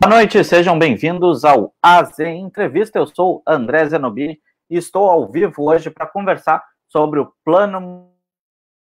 Boa noite, sejam bem-vindos ao AZ Entrevista. Eu sou André Zenobini e estou ao vivo hoje para conversar sobre o Plano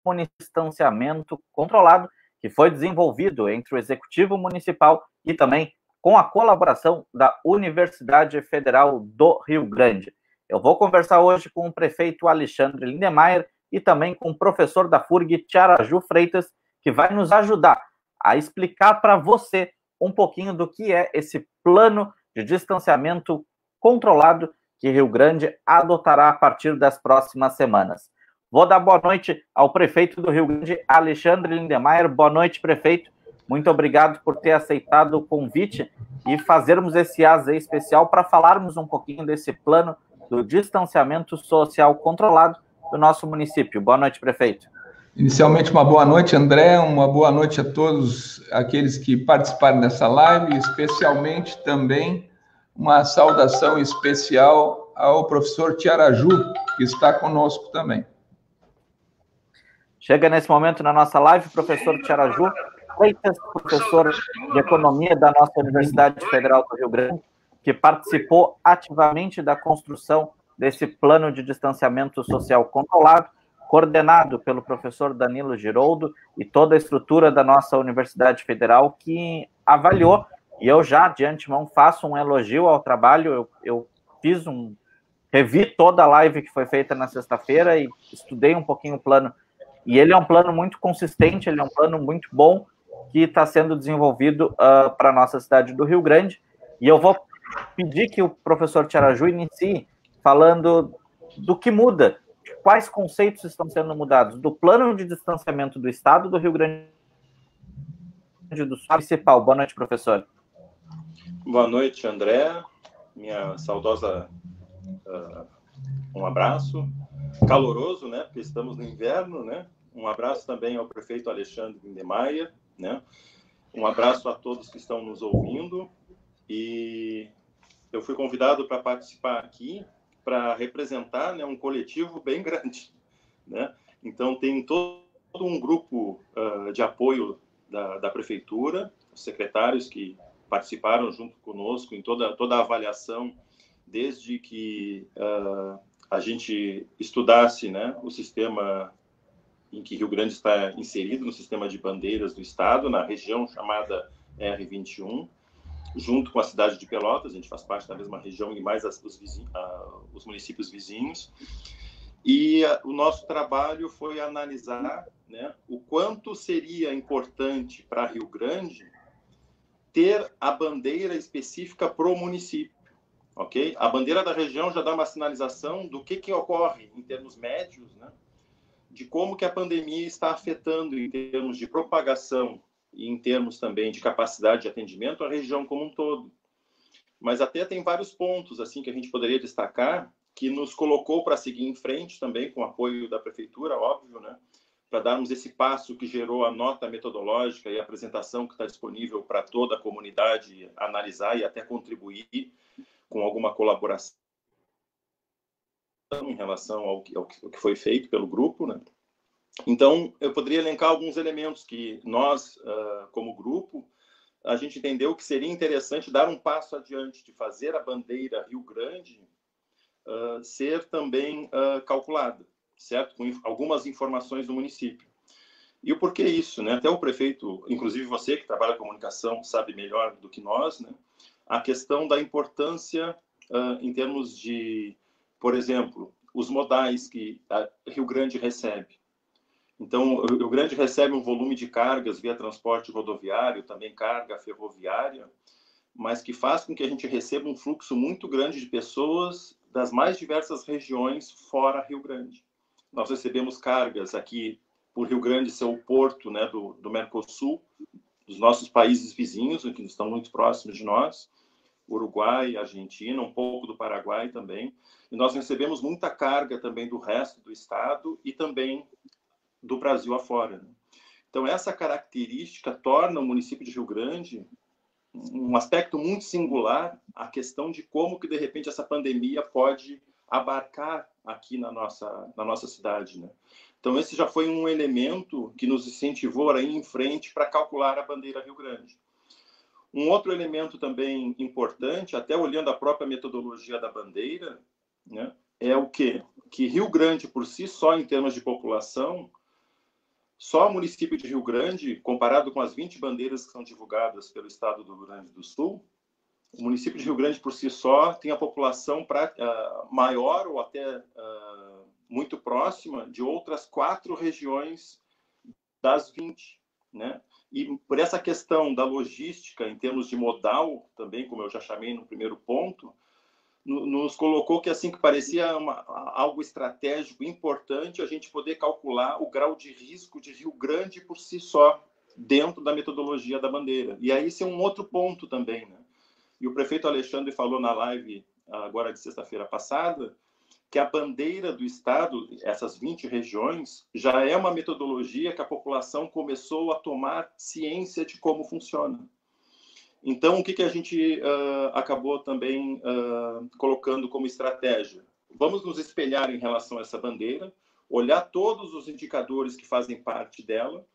Municipal de Distanciamento Controlado, que foi desenvolvido entre o Executivo Municipal e também com a colaboração da Universidade Federal do Rio Grande. Eu vou conversar hoje com o prefeito Alexandre Lindemeyer e também com o professor da FURG, Tiaraju Freitas, que vai nos ajudar a explicar para você um pouquinho do que é esse plano de distanciamento controlado que Rio Grande adotará a partir das próximas semanas. Vou dar boa noite ao prefeito do Rio Grande, Alexandre Lindemeyer. Boa noite, prefeito. Muito obrigado por ter aceitado o convite e fazermos esse AZ especial para falarmos um pouquinho desse plano do distanciamento social controlado do nosso município. Boa noite, prefeito. Inicialmente, uma boa noite, André, uma boa noite a todos aqueles que participaram dessa live, especialmente também uma saudação especial ao professor Tiaraju, que está conosco também. Chega nesse momento na nossa live o professor Tiaraju Freitas, professor de Economia da nossa Universidade Federal do Rio Grande, que participou ativamente da construção desse plano de distanciamento social controlado, coordenado pelo professor Danilo Giroldo e toda a estrutura da nossa Universidade Federal, que avaliou, e eu já de antemão faço um elogio ao trabalho. Eu revi toda a live que foi feita na sexta-feira e estudei um pouquinho o plano, e ele é um plano muito consistente, ele é um plano muito bom, que está sendo desenvolvido para a nossa cidade do Rio Grande, e eu vou pedir que o professor Tiaraju inicie falando do que muda. Quais conceitos estão sendo mudados do plano de distanciamento do Estado do Rio Grande do Sul municipal? Boa noite, professor. Boa noite, André. Minha saudosa, um abraço caloroso, né? Porque estamos no inverno, né? Um abraço também ao prefeito Alexandre Lindemeyer, né? Um abraço a todos que estão nos ouvindo. E eu fui convidado para participar aqui para representar, né, um coletivo bem grande, né? Então tem todo um grupo de apoio da prefeitura, os secretários que participaram junto conosco em toda a avaliação, desde que a gente estudasse, né, o sistema em que Rio Grande está inserido, no sistema de bandeiras do estado, na região chamada R21, junto com a cidade de Pelotas. A gente faz parte da mesma região e mais os municípios vizinhos. E o nosso trabalho foi analisar, né, o quanto seria importante para Rio Grande ter a bandeira específica para o município, ok? A bandeira da região já dá uma sinalização do que ocorre em termos médios, né, de como que a pandemia está afetando em termos de propagação e em termos também de capacidade de atendimento a região como um todo. Mas até tem vários pontos assim que a gente poderia destacar, que nos colocou para seguir em frente também, com o apoio da prefeitura, óbvio, né, para darmos esse passo que gerou a nota metodológica e a apresentação que está disponível para toda a comunidade analisar e até contribuir com alguma colaboração em relação ao que foi feito pelo grupo, né? Então, eu poderia elencar alguns elementos que nós, como grupo, a gente entendeu que seria interessante dar um passo adiante, de fazer a bandeira Rio Grande ser também calculada, certo? Com algumas informações do município. E o porquê isso, né? Até o prefeito, inclusive você que trabalha com comunicação, sabe melhor do que nós, né? A questão da importância em termos de, por exemplo, os modais que Rio Grande recebe. Então, o Rio Grande recebe um volume de cargas via transporte rodoviário, também carga ferroviária, mas que faz com que a gente receba um fluxo muito grande de pessoas das mais diversas regiões fora Rio Grande. Nós recebemos cargas aqui por Rio Grande ser o porto, né, do Mercosul, dos nossos países vizinhos, que estão muito próximos de nós, Uruguai, Argentina, um pouco do Paraguai também. E nós recebemos muita carga também do resto do estado e também do Brasil afora, né? Então, essa característica torna o município de Rio Grande um aspecto muito singular, a questão de como que, de repente, essa pandemia pode abarcar aqui na nossa cidade, né? Então, esse já foi um elemento que nos incentivou a ir em frente para calcular a bandeira Rio Grande. Um outro elemento também importante, até olhando a própria metodologia da bandeira, né, é o quê? Que Rio Grande, por si só, em termos de população, só o município de Rio Grande, comparado com as 20 bandeiras que são divulgadas pelo estado do Rio Grande do Sul, o município de Rio Grande, por si só, tem a população maior ou até muito próxima de outras 4 regiões das 20, né? E por essa questão da logística, em termos de modal, também, como eu já chamei no primeiro ponto, nos colocou que, assim, que parecia algo estratégico importante a gente poder calcular o grau de risco de Rio Grande por si só, dentro da metodologia da bandeira. E aí esse é um outro ponto também, né? E o prefeito Alexandre falou na live, agora de sexta-feira passada, que a bandeira do estado, essas 20 regiões, já é uma metodologia que a população começou a tomar ciência de como funciona. Então, o que a gente acabou também colocando como estratégia? Vamos nos espelhar em relação a essa bandeira, olhar todos os indicadores que fazem parte dela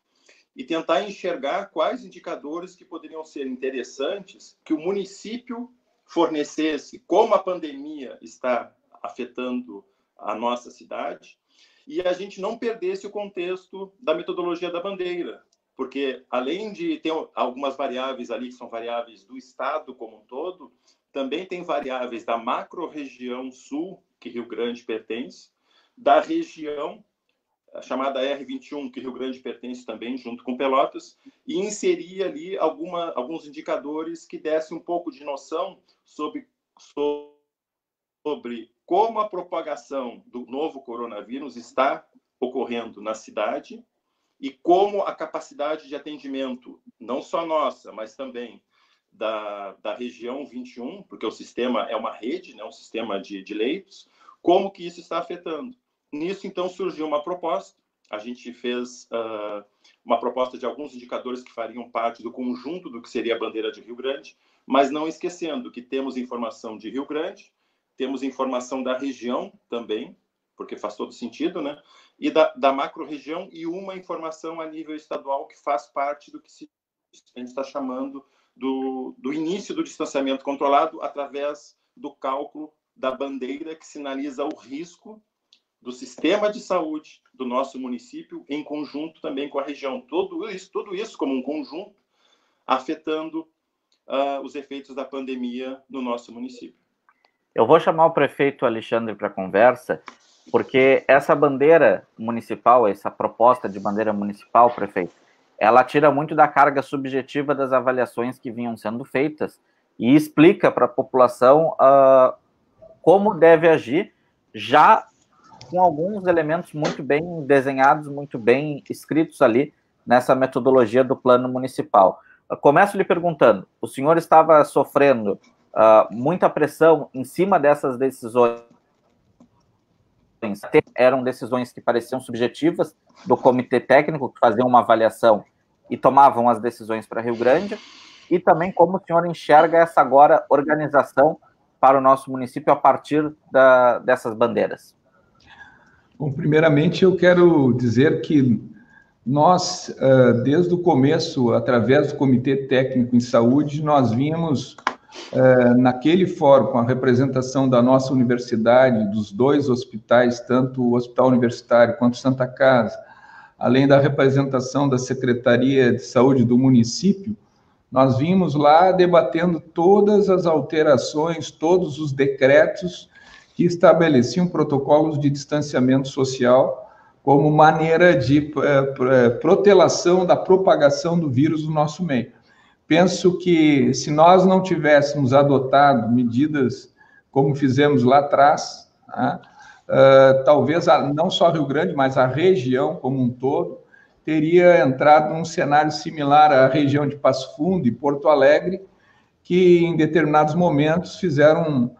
e tentar enxergar quais indicadores que poderiam ser interessantes que o município fornecesse, como a pandemia está afetando a nossa cidade, e a gente não perdesse o contexto da metodologia da bandeira, porque além de ter algumas variáveis ali que são variáveis do estado como um todo, também tem variáveis da macro-região sul, que Rio Grande pertence, da região chamada R21, que Rio Grande pertence também, junto com Pelotas, e inserir ali alguns indicadores que dessem um pouco de noção sobre como a propagação do novo coronavírus está ocorrendo na cidade e como a capacidade de atendimento, não só nossa, mas também da região 21, porque o sistema é uma rede, né, um sistema de leitos, como que isso está afetando. Nisso, então, surgiu uma proposta. A gente fez uma proposta de alguns indicadores que fariam parte do conjunto do que seria a bandeira de Rio Grande, mas não esquecendo que temos informação de Rio Grande, temos informação da região também, porque faz todo sentido, né? E da macro-região, e uma informação a nível estadual que faz parte do que a gente está chamando do início do distanciamento controlado através do cálculo da bandeira que sinaliza o risco do sistema de saúde do nosso município, em conjunto também com a região. Tudo isso como um conjunto, afetando os efeitos da pandemia no nosso município. Eu vou chamar o prefeito Alexandre para a conversa, porque essa bandeira municipal, essa proposta de bandeira municipal, prefeito, ela tira muito da carga subjetiva das avaliações que vinham sendo feitas e explica para a população como deve agir, já com alguns elementos muito bem desenhados, muito bem escritos ali nessa metodologia do plano municipal. Eu começo lhe perguntando, o senhor estava sofrendo muita pressão em cima dessas decisões? Eram decisões que pareciam subjetivas do comitê técnico, que faziam uma avaliação e tomavam as decisões para Rio Grande, e também como o senhor enxerga essa agora organização para o nosso município a partir dessas bandeiras? Bom, primeiramente eu quero dizer que nós, desde o começo, através do Comitê Técnico em Saúde, nós vimos naquele fórum, com a representação da nossa universidade, dos 2 hospitais, tanto o Hospital Universitário quanto Santa Casa, além da representação da Secretaria de Saúde do município, nós vimos lá debatendo todas as alterações, todos os decretos que estabeleciam protocolos de distanciamento social como maneira de protelação da propagação do vírus no nosso meio. Penso que se nós não tivéssemos adotado medidas como fizemos lá atrás, talvez não só Rio Grande, mas a região como um todo, teria entrado num cenário similar à região de Passo Fundo e Porto Alegre, que em determinados momentos fizeram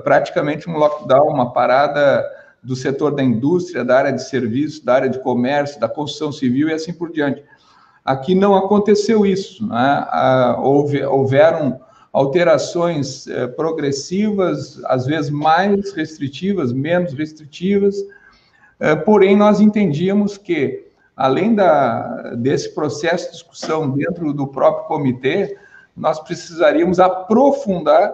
praticamente um lockdown, uma parada do setor da indústria, da área de serviços, da área de comércio, da construção civil e assim por diante. Aqui não aconteceu isso, né? Houveram alterações progressivas, às vezes mais restritivas, menos restritivas, porém nós entendíamos que, além desse processo de discussão dentro do próprio comitê, nós precisaríamos aprofundar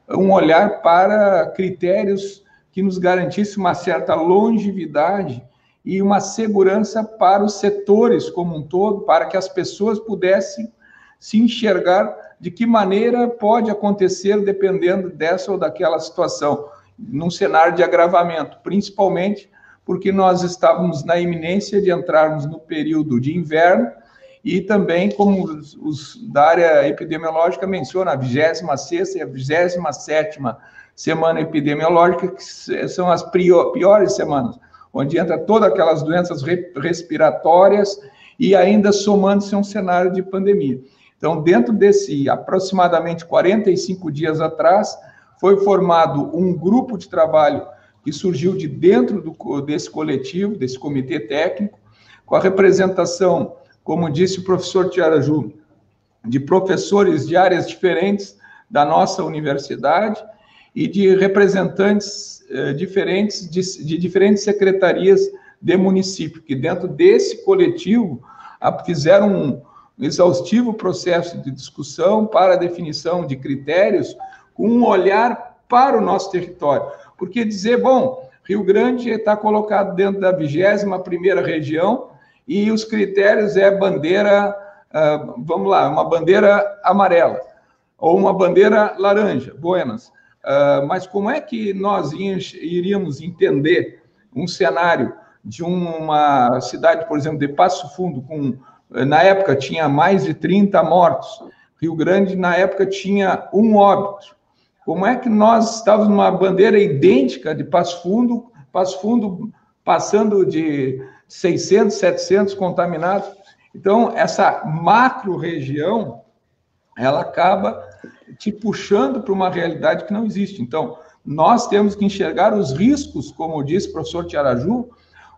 um olhar para critérios que nos garantissem uma certa longevidade e uma segurança para os setores como um todo, para que as pessoas pudessem se enxergar de que maneira pode acontecer dependendo dessa ou daquela situação, num cenário de agravamento, principalmente porque nós estávamos na iminência de entrarmos no período de inverno e também, como os da área epidemiológica mencionam, a 26ª e a 27ª semana epidemiológica, que são as piores semanas, onde entra todas aquelas doenças respiratórias e ainda somando-se um cenário de pandemia. Então, dentro desse aproximadamente 45 dias atrás, foi formado um grupo de trabalho que surgiu de dentro desse coletivo, desse comitê técnico, com a representação, como disse o professor Tiaraju, de professores de áreas diferentes da nossa universidade e de representantes diferentes de diferentes secretarias de município, que dentro desse coletivo fizeram um exaustivo processo de discussão para a definição de critérios com um olhar para o nosso território. Porque dizer, bom, Rio Grande está colocado dentro da 21ª região e os critérios é bandeira, vamos lá, uma bandeira amarela ou uma bandeira laranja, buenas. Mas como é que nós iríamos entender um cenário de uma cidade, por exemplo, de Passo Fundo, na época tinha mais de 30 mortos, Rio Grande, na época, tinha 1 óbito. Como é que nós estávamos numa bandeira idêntica de Passo Fundo passando de 600, 700 contaminados? Então, essa macro-região, ela acaba te puxando para uma realidade que não existe. Então, nós temos que enxergar os riscos, como disse o professor Tiaraju,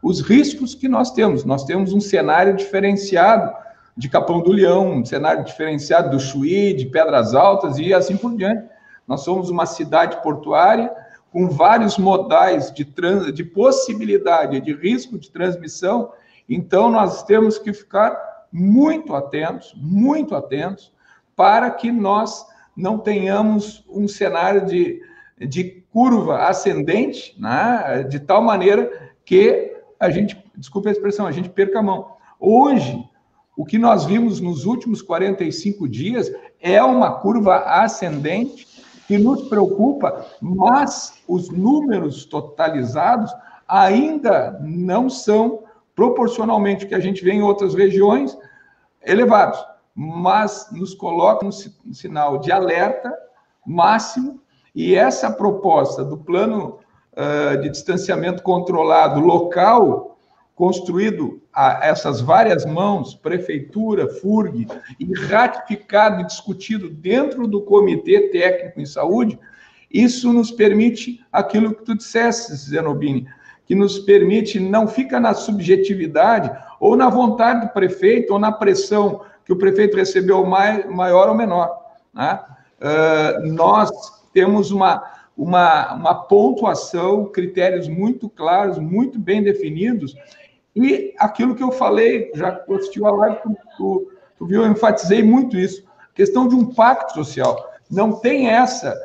os riscos que nós temos. Nós temos um cenário diferenciado de Capão do Leão, um cenário diferenciado do Chuí, de Pedras Altas e assim por diante. Nós somos uma cidade portuária com vários modais de possibilidade, de risco de transmissão. Então, nós temos que ficar muito atentos, para que nós não tenhamos um cenário de curva ascendente, né, de tal maneira que a gente, desculpe a expressão, a gente perca a mão. Hoje, o que nós vimos nos últimos 45 dias é uma curva ascendente que nos preocupa, mas os números totalizados ainda não são proporcionalmente o que a gente vê em outras regiões elevados, mas nos coloca um sinal de alerta máximo, e essa proposta do plano de distanciamento controlado local, construído a essas várias mãos, prefeitura, FURG, e ratificado e discutido dentro do Comitê Técnico em Saúde, isso nos permite aquilo que tu disseste, Zenobini, que nos permite, não fica na subjetividade, ou na vontade do prefeito, ou na pressão que o prefeito recebeu maior ou menor, né? Nós temos uma pontuação, critérios muito claros, muito bem definidos, e aquilo que eu falei, já que tu assistiu a live, tu viu, eu enfatizei muito isso, questão de um pacto social. Não tem essa,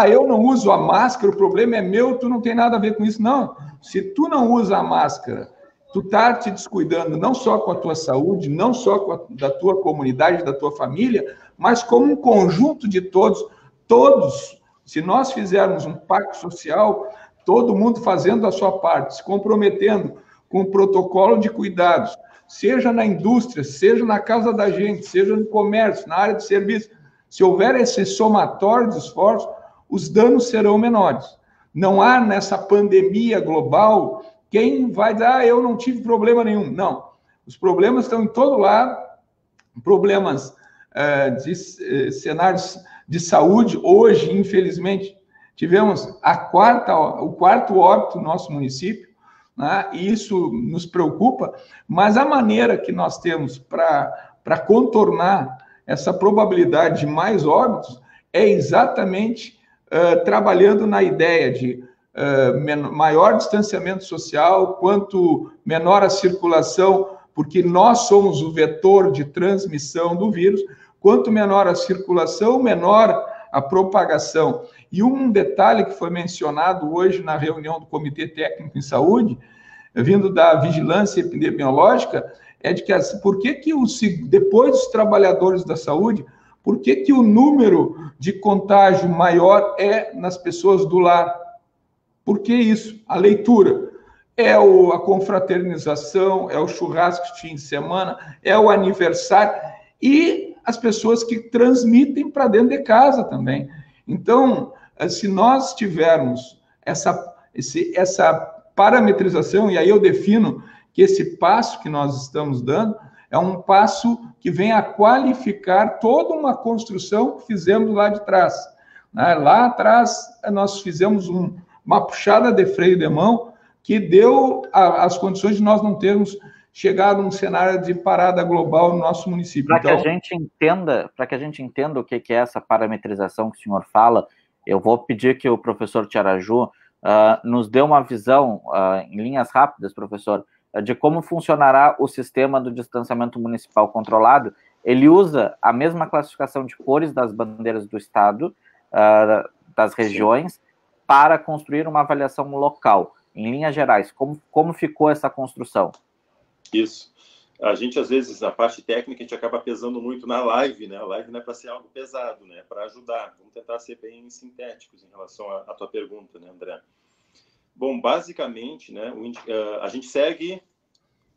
eu não uso a máscara, o problema é meu, tu não tem nada a ver com isso. Não, se tu não usa a máscara, tu tá te descuidando não só com a tua saúde, não só da tua comunidade, da tua família, mas como um conjunto de todos, se nós fizermos um pacto social, todo mundo fazendo a sua parte, se comprometendo com o protocolo de cuidados, seja na indústria, seja na casa da gente, seja no comércio, na área de serviço, se houver esse somatório de esforços, os danos serão menores. Não há nessa pandemia global quem vai dizer, eu não tive problema nenhum. Não, os problemas estão em todo lado, problemas de cenários de saúde. Hoje, infelizmente, tivemos o quarto óbito no nosso município, né? E isso nos preocupa, mas a maneira que nós temos para contornar essa probabilidade de mais óbitos é exatamente trabalhando na ideia de maior distanciamento social, quanto menor a circulação, porque nós somos o vetor de transmissão do vírus, Quanto menor a circulação, menor a propagação. E um detalhe que foi mencionado hoje na reunião do Comitê Técnico em Saúde, vindo da vigilância epidemiológica, é de que por que depois dos trabalhadores da saúde, por que o número de contágio maior é nas pessoas do lar? Por que isso? A leitura. É a confraternização, é o churrasco de fim de semana, é o aniversário e as pessoas que transmitem para dentro de casa também. Então, se nós tivermos essa parametrização, e aí eu defino que esse passo que nós estamos dando é um passo que vem a qualificar toda uma construção que fizemos lá de trás. Lá atrás, nós fizemos uma puxada de freio de mão que deu as condições de nós não termos chegado a um cenário de parada global no nosso município. Para que a gente entenda o que é essa parametrização que o senhor fala, eu vou pedir que o professor Tiaraju nos dê uma visão, em linhas rápidas, professor, de como funcionará o sistema do distanciamento municipal controlado. Ele usa a mesma classificação de cores das bandeiras do estado, das regiões, para construir uma avaliação local. Em linhas gerais, como ficou essa construção? Isso. A gente, às vezes, na parte técnica, a gente acaba pesando muito na live, né? A live não é para ser algo pesado, né? É para ajudar. Vamos tentar ser bem sintéticos em relação à tua pergunta, né, André? Bom, basicamente, né, a gente segue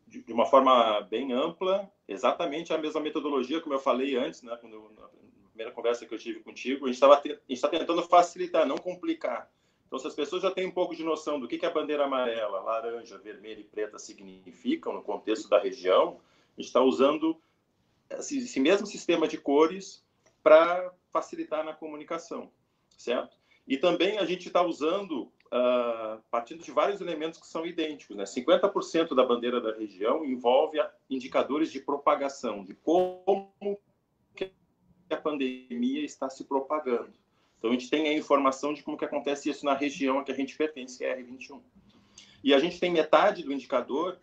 de uma forma bem ampla, exatamente a mesma metodologia, como eu falei antes, né? Na primeira conversa que eu tive contigo, a gente está tentando facilitar, não complicar. Então, se as pessoas já têm um pouco de noção do que a bandeira amarela, laranja, vermelha e preta significam no contexto da região, a gente está usando esse mesmo sistema de cores para facilitar na comunicação, certo? E também a gente está usando, partindo de vários elementos que são idênticos, né? 50% da bandeira da região envolve indicadores de propagação, de como que a pandemia está se propagando. Então, a gente tem a informação de como que acontece isso na região a que a gente pertence, que é a R21. E a gente tem metade do indicador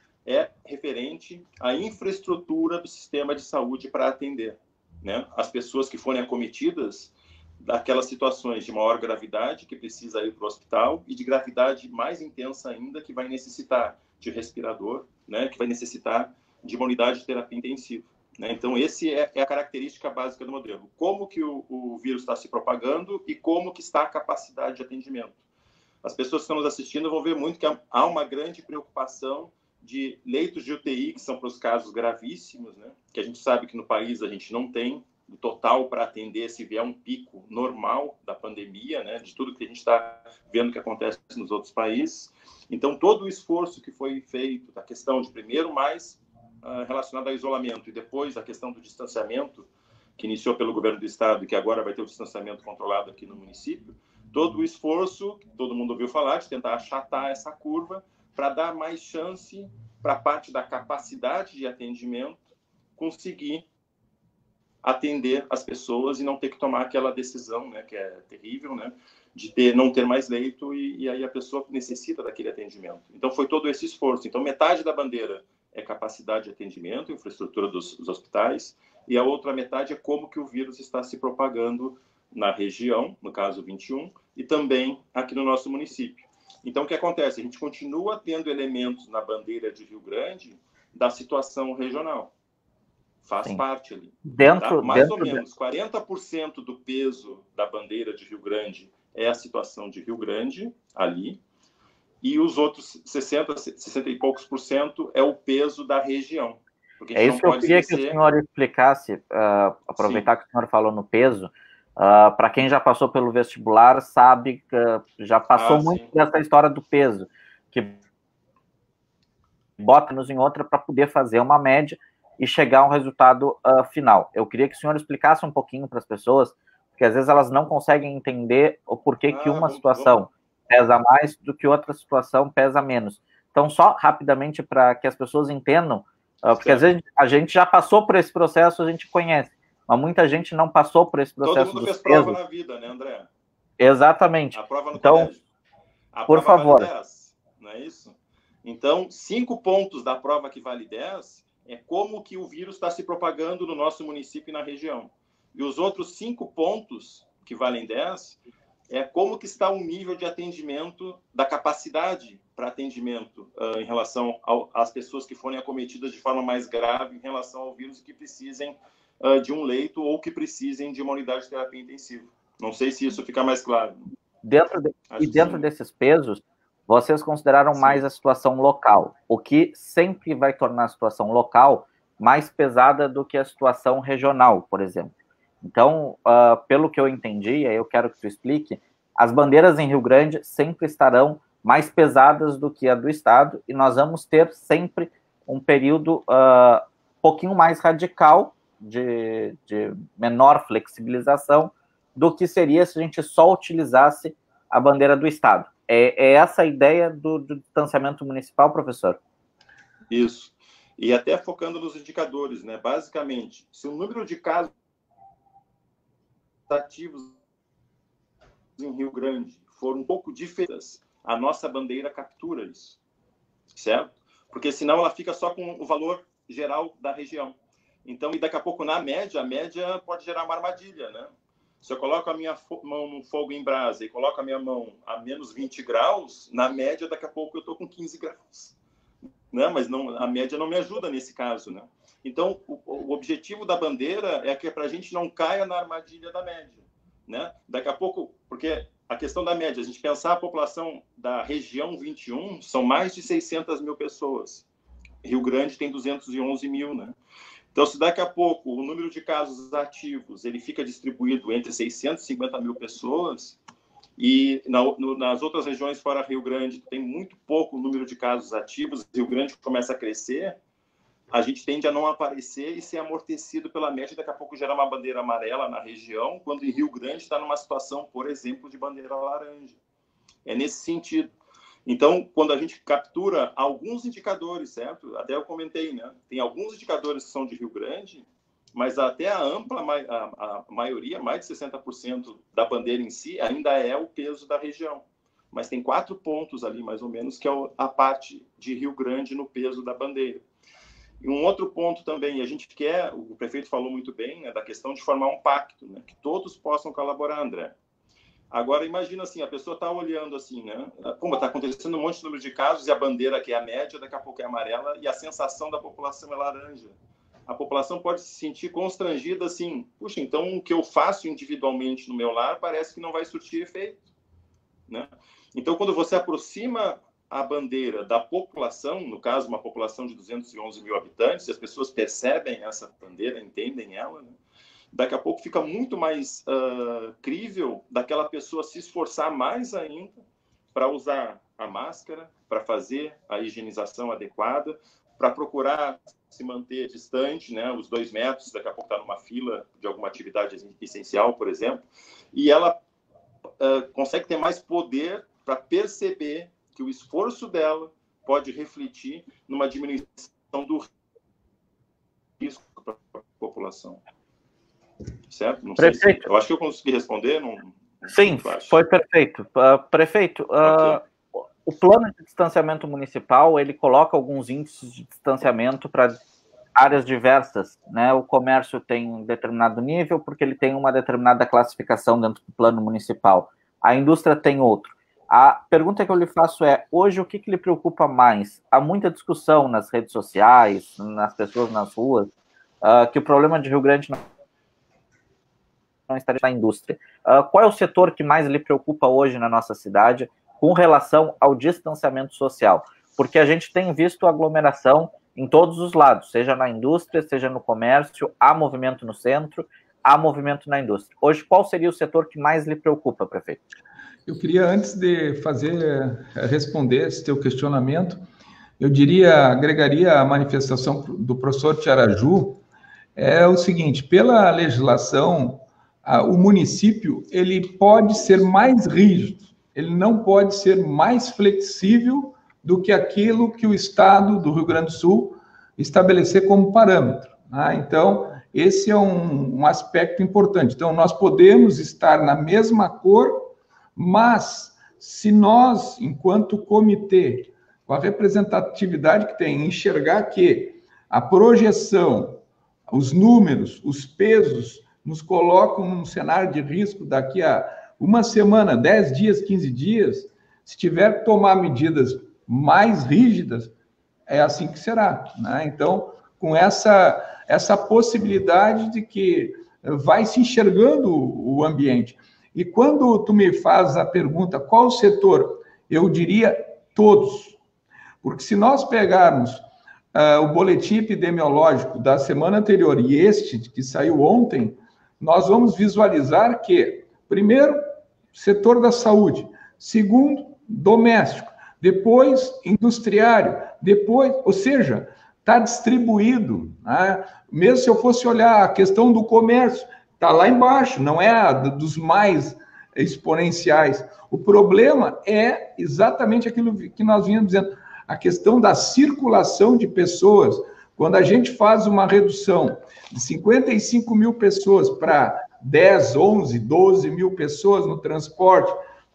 referente à infraestrutura do sistema de saúde para atender, né, as pessoas que forem acometidas daquelas situações de maior gravidade, que precisa ir para o hospital, e de gravidade mais intensa ainda, que vai necessitar de respirador, né, que vai necessitar de uma unidade de terapia intensiva. Então, esse é a característica básica do modelo. Como que o vírus está se propagando e como que está a capacidade de atendimento. As pessoas que estão nos assistindo vão ver muito que há uma grande preocupação de leitos de UTI, que são para os casos gravíssimos, né? Que a gente sabe que no país a gente não tem o total para atender se vier um pico normal da pandemia, né? De tudo que a gente está vendo que acontece nos outros países. Então, todo o esforço que foi feito, da questão de primeiro mais relacionado ao isolamento e depois a questão do distanciamento, que iniciou pelo governo do estado e que agora vai ter o distanciamento controlado aqui no município, todo o esforço, que todo mundo ouviu falar, de tentar achatar essa curva para dar mais chance para a parte da capacidade de atendimento conseguir atender as pessoas e não ter que tomar aquela decisão, né, que é terrível, né, de não ter mais leito e aí a pessoa necessita daquele atendimento. Então, foi todo esse esforço. Então, metade da bandeira é capacidade de atendimento, infraestrutura dos hospitais, e a outra metade é como que o vírus está se propagando na região, no caso 21, e também aqui no nosso município. Então, o que acontece? A gente continua tendo elementos na bandeira de Rio Grande da situação regional. Faz parte ali. Mais ou menos 40% do peso da bandeira de Rio Grande é a situação de Rio Grande, ali, e os outros 60 e poucos % é o peso da região. É isso que eu queria que o senhor explicasse, aproveitar que o senhor falou no peso. Para quem já passou pelo vestibular, sabe que já passou muito dessa história do peso, que bota-nos em outra para poder fazer uma média e chegar a um resultado final. Eu queria que o senhor explicasse um pouquinho para as pessoas, porque às vezes elas não conseguem entender o porquê que uma situação pesa mais do que outra situação pesa menos. Então, só rapidamente para que as pessoas entendam, porque às vezes a gente já passou por esse processo, a gente conhece, mas muita gente não passou por esse processo. Todo mundo fez prova na vida, né, André? Exatamente. A prova no então, colégio. por favor. Vale 10, não é isso? Então, 5 pontos da prova que vale 10 é como que o vírus está se propagando no nosso município e na região. E os outros 5 pontos, que valem 10, é como que está o nível de atendimento, da capacidade para atendimento em relação às pessoas que forem acometidas de forma mais grave em relação ao vírus e que precisem de um leito ou que precisem de uma unidade de terapia intensiva. Não sei se isso fica mais claro. Dentro desses pesos, vocês consideraram mais a situação local, o que sempre vai tornar a situação local mais pesada do que a situação regional, por exemplo. Então, pelo que eu entendi, aí eu quero que tu explique, as bandeiras em Rio Grande sempre estarão mais pesadas do que a do estado, e nós vamos ter sempre um período pouquinho mais radical de menor flexibilização do que seria se a gente só utilizasse a bandeira do estado. É essa a ideia do distanciamento municipal, professor? Isso. E até focando nos indicadores, né? Basicamente, se o número de casos ativos em Rio Grande for um pouco diferentes, a nossa bandeira captura isso, certo? Porque senão ela fica só com o valor geral da região. Então, e daqui a pouco, na média, a média pode gerar uma armadilha, né? Se eu coloco a minha mão no fogo em brasa e coloco a minha mão a menos 20 graus, na média, daqui a pouco eu estou com 15 graus. Né? Mas não, a média não me ajuda nesse caso, né? Então, o objetivo da bandeira é que para a gente não caia na armadilha da média, né? Daqui a pouco, porque a questão da média, a gente pensar a população da região 21, são mais de 600 mil pessoas. Rio Grande tem 211 mil, né? Então, se daqui a pouco o número de casos ativos ele fica distribuído entre 650 mil pessoas, e nas outras regiões fora Rio Grande tem muito pouco número de casos ativos, Rio Grande começa a crescer, a gente tende a não aparecer e ser amortecido pela média, daqui a pouco gerar uma bandeira amarela na região, quando em Rio Grande está numa situação, por exemplo, de bandeira laranja. É nesse sentido. Então, quando a gente captura alguns indicadores, certo? Até eu comentei, né? Tem alguns indicadores que são de Rio Grande, mas até a ampla a maioria, mais de 60% da bandeira em si, ainda é o peso da região. Mas tem 4 pontos ali, mais ou menos, que é a parte de Rio Grande no peso da bandeira. E um outro ponto também, a gente quer, o prefeito falou muito bem, né, da questão de formar um pacto, né, que todos possam colaborar, André. Agora, imagina assim, a pessoa está olhando assim, né? Como está acontecendo um monte de número de casos e a bandeira que é a média, daqui a pouco é amarela e a sensação da população é laranja. A população pode se sentir constrangida assim, puxa, então o que eu faço individualmente no meu lar parece que não vai surtir efeito, né? Então, quando você aproxima a bandeira da população, no caso, uma população de 211 mil habitantes, as pessoas percebem essa bandeira, entendem ela, né? Daqui a pouco fica muito mais crível daquela pessoa se esforçar mais ainda para usar a máscara, para fazer a higienização adequada, para procurar se manter distante, né, os 2 metros, daqui a pouco está numa fila de alguma atividade essencial, por exemplo, e ela consegue ter mais poder para perceber que o esforço dela pode refletir numa diminuição do risco para a população. Certo? Não sei se, eu acho que eu consegui responder. Sim, foi perfeito. Prefeito, okay. O plano de distanciamento municipal, ele coloca alguns índices de distanciamento para áreas diversas, né? O comércio tem um determinado nível, porque ele tem uma determinada classificação dentro do plano municipal. A indústria tem outro. A pergunta que eu lhe faço é, hoje, o que lhe preocupa mais? Há muita discussão nas redes sociais, nas pessoas nas ruas, que o problema de Rio Grande não estaria na indústria. Qual é o setor que mais lhe preocupa hoje na nossa cidade com relação ao distanciamento social? Porque a gente tem visto aglomeração em todos os lados, seja na indústria, seja no comércio, há movimento no centro, há movimento na indústria. Hoje, qual seria o setor que mais lhe preocupa, prefeito? Eu queria, antes de responder esse teu questionamento, eu agregaria a manifestação do professor Tiaraju, é o seguinte, pela legislação, o município ele pode ser mais rígido, ele não pode ser mais flexível do que aquilo que o Estado do Rio Grande do Sul estabelecer como parâmetro. Né? Então, esse é um aspecto importante. Então, nós podemos estar na mesma cor, mas se nós, enquanto comitê, com a representatividade que tem, enxergar que a projeção, os números, os pesos nos colocam num cenário de risco daqui a uma semana, 10 dias, 15 dias, se tiver que tomar medidas mais rígidas, é assim que será, né? Então, com essa possibilidade de que vai se enxergando o ambiente. E quando tu me faz a pergunta, qual o setor? Eu diria todos. Porque se nós pegarmos o boletim epidemiológico da semana anterior e este que saiu ontem, nós vamos visualizar que, primeiro, setor da saúde, segundo, doméstico, depois, industriário, depois, ou seja, está distribuído, né? Mesmo se eu fosse olhar a questão do comércio, está lá embaixo, não é dos mais exponenciais. O problema é exatamente aquilo que nós vínhamos dizendo, a questão da circulação de pessoas. Quando a gente faz uma redução de 55 mil pessoas para 10, 11, 12 mil pessoas no transporte,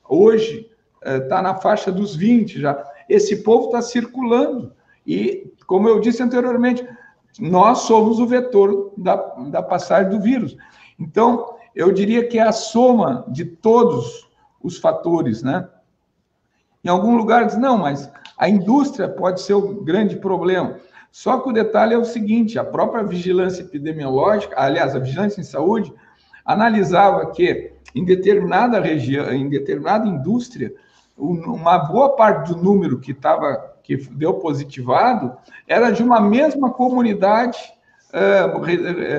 hoje está na faixa dos 20 já. Esse povo está circulando. E, como eu disse anteriormente, nós somos o vetor da passagem do vírus. Então, eu diria que é a soma de todos os fatores, né? Em algum lugar diz, não, mas a indústria pode ser o grande problema. Só que o detalhe é o seguinte, a própria vigilância epidemiológica, aliás, a vigilância em saúde, analisava que em determinada região, em determinada indústria, uma boa parte do número que deu positivado era de uma mesma comunidade,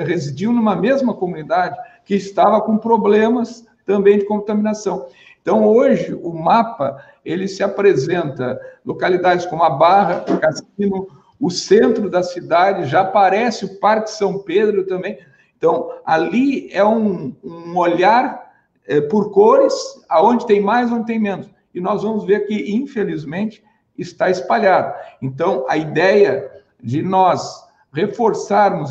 residiu numa mesma comunidade que estava com problemas também de contaminação. Então, hoje, o mapa, ele se apresenta localidades como a Barra, Cassino, o centro da cidade, já aparece o Parque São Pedro também. Então, ali é um olhar por cores, aonde tem mais, onde tem menos. E nós vamos ver que, infelizmente, está espalhado. Então, a ideia de nós reforçarmos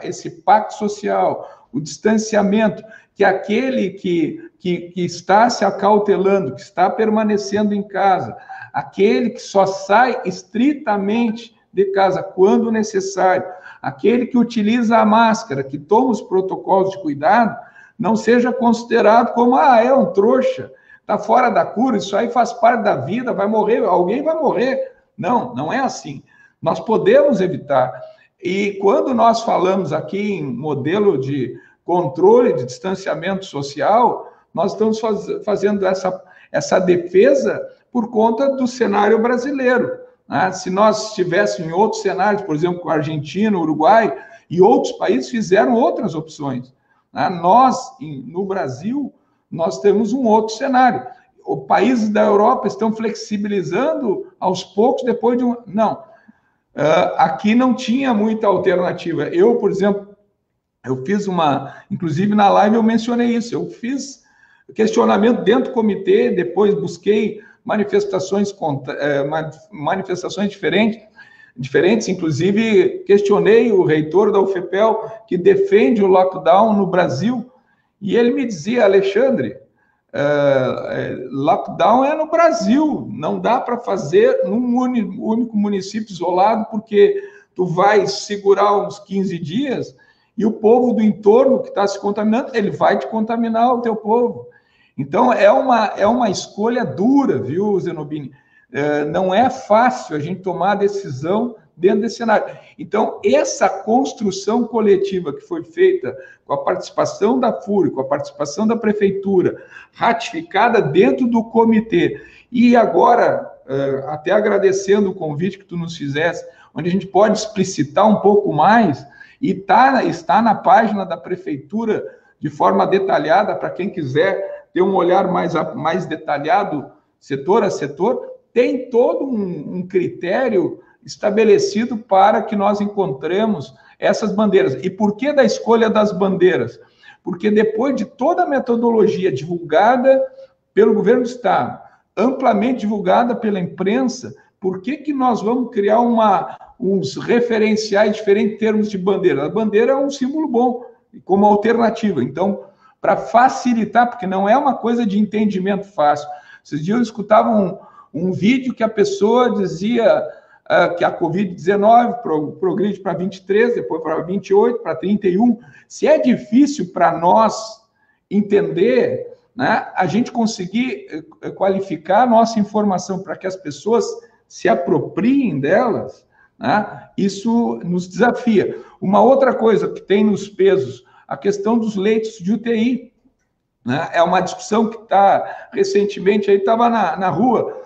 esse pacto social, o distanciamento, que aquele que está se acautelando, que está permanecendo em casa, aquele que só sai estritamente de casa quando necessário, aquele que utiliza a máscara, que toma os protocolos de cuidado, não seja considerado como, é um trouxa, está fora da cura, isso aí faz parte da vida, vai morrer, alguém vai morrer. Não, não é assim. Nós podemos evitar. E quando nós falamos aqui em modelo de controle de distanciamento social, nós estamos fazendo essa defesa por conta do cenário brasileiro, né? Se nós estivéssemos em outros cenários, por exemplo, com a Argentina, Uruguai e outros países fizeram outras opções, né? Nós, no Brasil, nós temos um outro cenário. Os países da Europa estão flexibilizando aos poucos depois de um... Não, aqui não tinha muita alternativa. Eu, por exemplo, eu fiz inclusive na live eu mencionei isso, eu fiz questionamento dentro do comitê, depois busquei manifestações diferentes, inclusive questionei o reitor da UFPEL, que defende o lockdown no Brasil, e ele me dizia, Alexandre, lockdown é no Brasil, não dá para fazer num único município isolado, porque tu vai segurar uns 15 dias e o povo do entorno que está se contaminando, ele vai te contaminar o teu povo. Então, é uma escolha dura, viu, Zenobini? Não é fácil a gente tomar a decisão dentro desse cenário. Então, essa construção coletiva que foi feita com a participação da FURI, com a participação da Prefeitura, ratificada dentro do comitê, e agora, até agradecendo o convite que tu nos fizesse, onde a gente pode explicitar um pouco mais, e está na página da Prefeitura, de forma detalhada, para quem quiser ter um olhar mais detalhado, setor a setor, tem todo um critério estabelecido para que nós encontremos essas bandeiras. E por que da escolha das bandeiras? Porque depois de toda a metodologia divulgada pelo governo do Estado, amplamente divulgada pela imprensa, por que nós vamos criar uns referenciais diferentes em termos de bandeira? A bandeira é um símbolo bom, como alternativa. Então, para facilitar, porque não é uma coisa de entendimento fácil. Esses dias eu escutava um vídeo que a pessoa dizia, que a Covid-19 progride para 23, depois para 28, para 31. Se é difícil para nós entender, né, a gente conseguir qualificar a nossa informação para que as pessoas se apropriem delas, né, isso nos desafia. Uma outra coisa que tem nos pesos, a questão dos leitos de UTI, né, é uma discussão que está recentemente, aí estava na rua,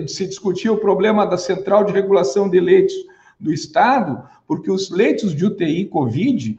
se discutia o problema da Central de Regulação de Leitos do Estado, porque os leitos de UTI Covid,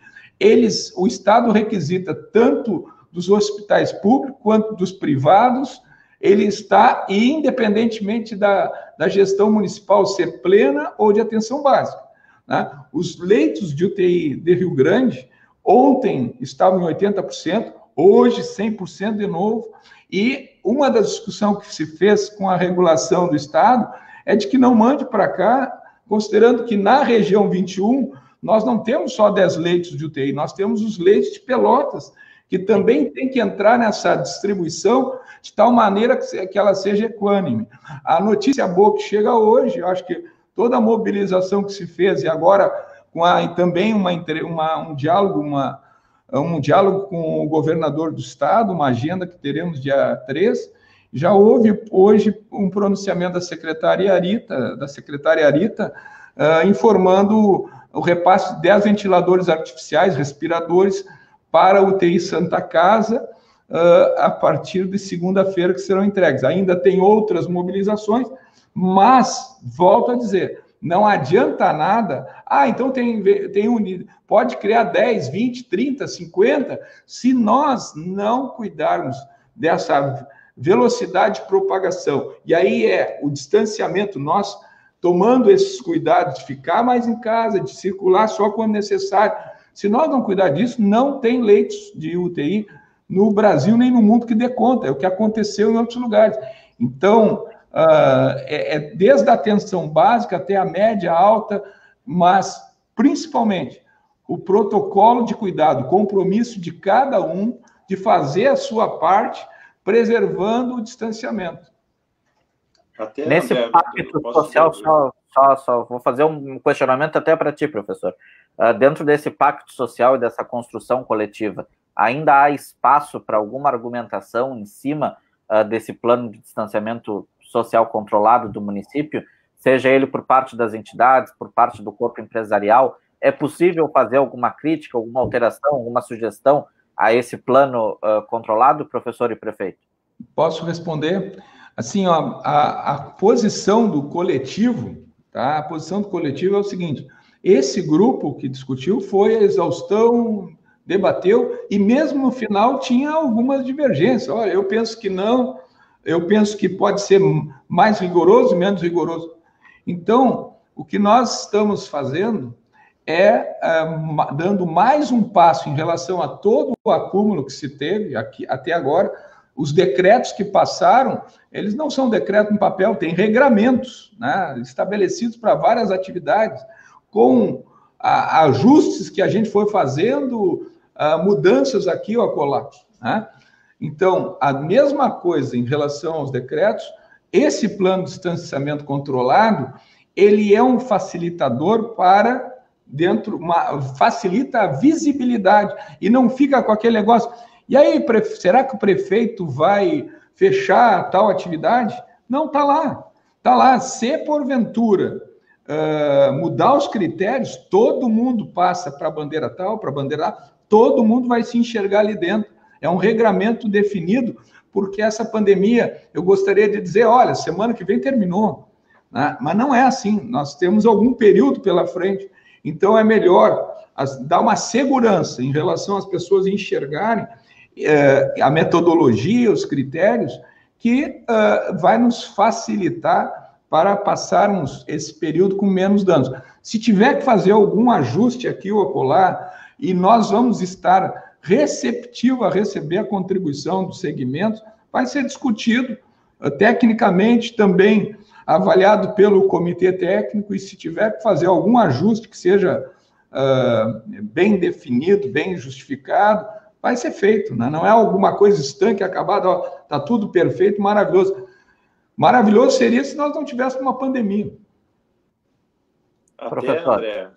o Estado requisita tanto dos hospitais públicos quanto dos privados, ele está, independentemente da gestão municipal ser plena ou de atenção básica, né? Os leitos de UTI de Rio Grande, ontem estavam em 80%, hoje 100% de novo, e uma das discussões que se fez com a regulação do Estado é de que não mande para cá, considerando que na região 21 nós não temos só 10 leitos de UTI, nós temos os leitos de Pelotas, que também tem que entrar nessa distribuição de tal maneira que ela seja equânime. A notícia boa que chega hoje, eu acho que toda a mobilização que se fez, e agora com também um diálogo com o governador do estado, uma agenda que teremos dia 3, já houve hoje um pronunciamento da secretária Arita, informando o repasse de 10 ventiladores artificiais, respiradores, para a UTI Santa Casa, a partir de segunda-feira que serão entregues. Ainda tem outras mobilizações, mas, volto a dizer, não adianta nada, então pode criar 10, 20, 30, 50, se nós não cuidarmos dessa velocidade de propagação. E aí o distanciamento, nós tomando esses cuidados de ficar mais em casa, de circular só quando necessário. Se nós não cuidar disso, não tem leitos de UTI no Brasil nem no mundo que dê conta. É o que aconteceu em outros lugares. Então, desde a atenção básica até a média, alta, mas, principalmente, o protocolo de cuidado, o compromisso de cada um de fazer a sua parte, preservando o distanciamento. Nesse pacto social, só vou fazer um questionamento até para ti, professor. Dentro desse pacto social e dessa construção coletiva, ainda há espaço para alguma argumentação em cima desse plano de distanciamento social controlado do município, seja ele por parte das entidades, por parte do corpo empresarial? É possível fazer alguma crítica, alguma alteração, alguma sugestão a esse plano controlado, professor e prefeito? Posso responder? Assim, a posição do coletivo, tá? A posição do coletivo é o seguinte: esse grupo que discutiu foi a exaustão, debateu, e mesmo no final tinha algumas divergências. Olha, eu penso que não, eu penso que pode ser mais rigoroso, menos rigoroso. Então, o que nós estamos fazendo dando mais um passo em relação a todo o acúmulo que se teve aqui, até agora. Os decretos que passaram, eles não são decretos em papel, tem regramentos, né, estabelecidos para várias atividades, com ajustes que a gente foi fazendo, mudanças aqui ou acolá, né? Então, a mesma coisa em relação aos decretos, esse plano de distanciamento controlado, ele é um facilitador para facilita a visibilidade, e não fica com aquele negócio. E aí, será que o prefeito vai fechar tal atividade? Não, está lá. Está lá. Se, porventura, mudar os critérios, todo mundo passa para a bandeira tal, para a bandeira lá, todo mundo vai se enxergar ali dentro. É um regramento definido, porque essa pandemia, eu gostaria de dizer, olha, semana que vem terminou, né? Mas não é assim. Nós temos algum período pela frente. Então, é melhor dar uma segurança em relação às pessoas enxergarem a metodologia, os critérios, que vai nos facilitar para passarmos esse período com menos danos. Se tiver que fazer algum ajuste aqui ou acolá, e nós vamos estar receptivos a receber a contribuição do segmento, vai ser discutido tecnicamente, também avaliado pelo comitê técnico, e se tiver que fazer algum ajuste que seja bem definido, bem justificado, vai ser feito, né? Não é alguma coisa estanque, acabada, está tudo perfeito, maravilhoso. Maravilhoso seria se nós não tivéssemos uma pandemia. Até, professor. André,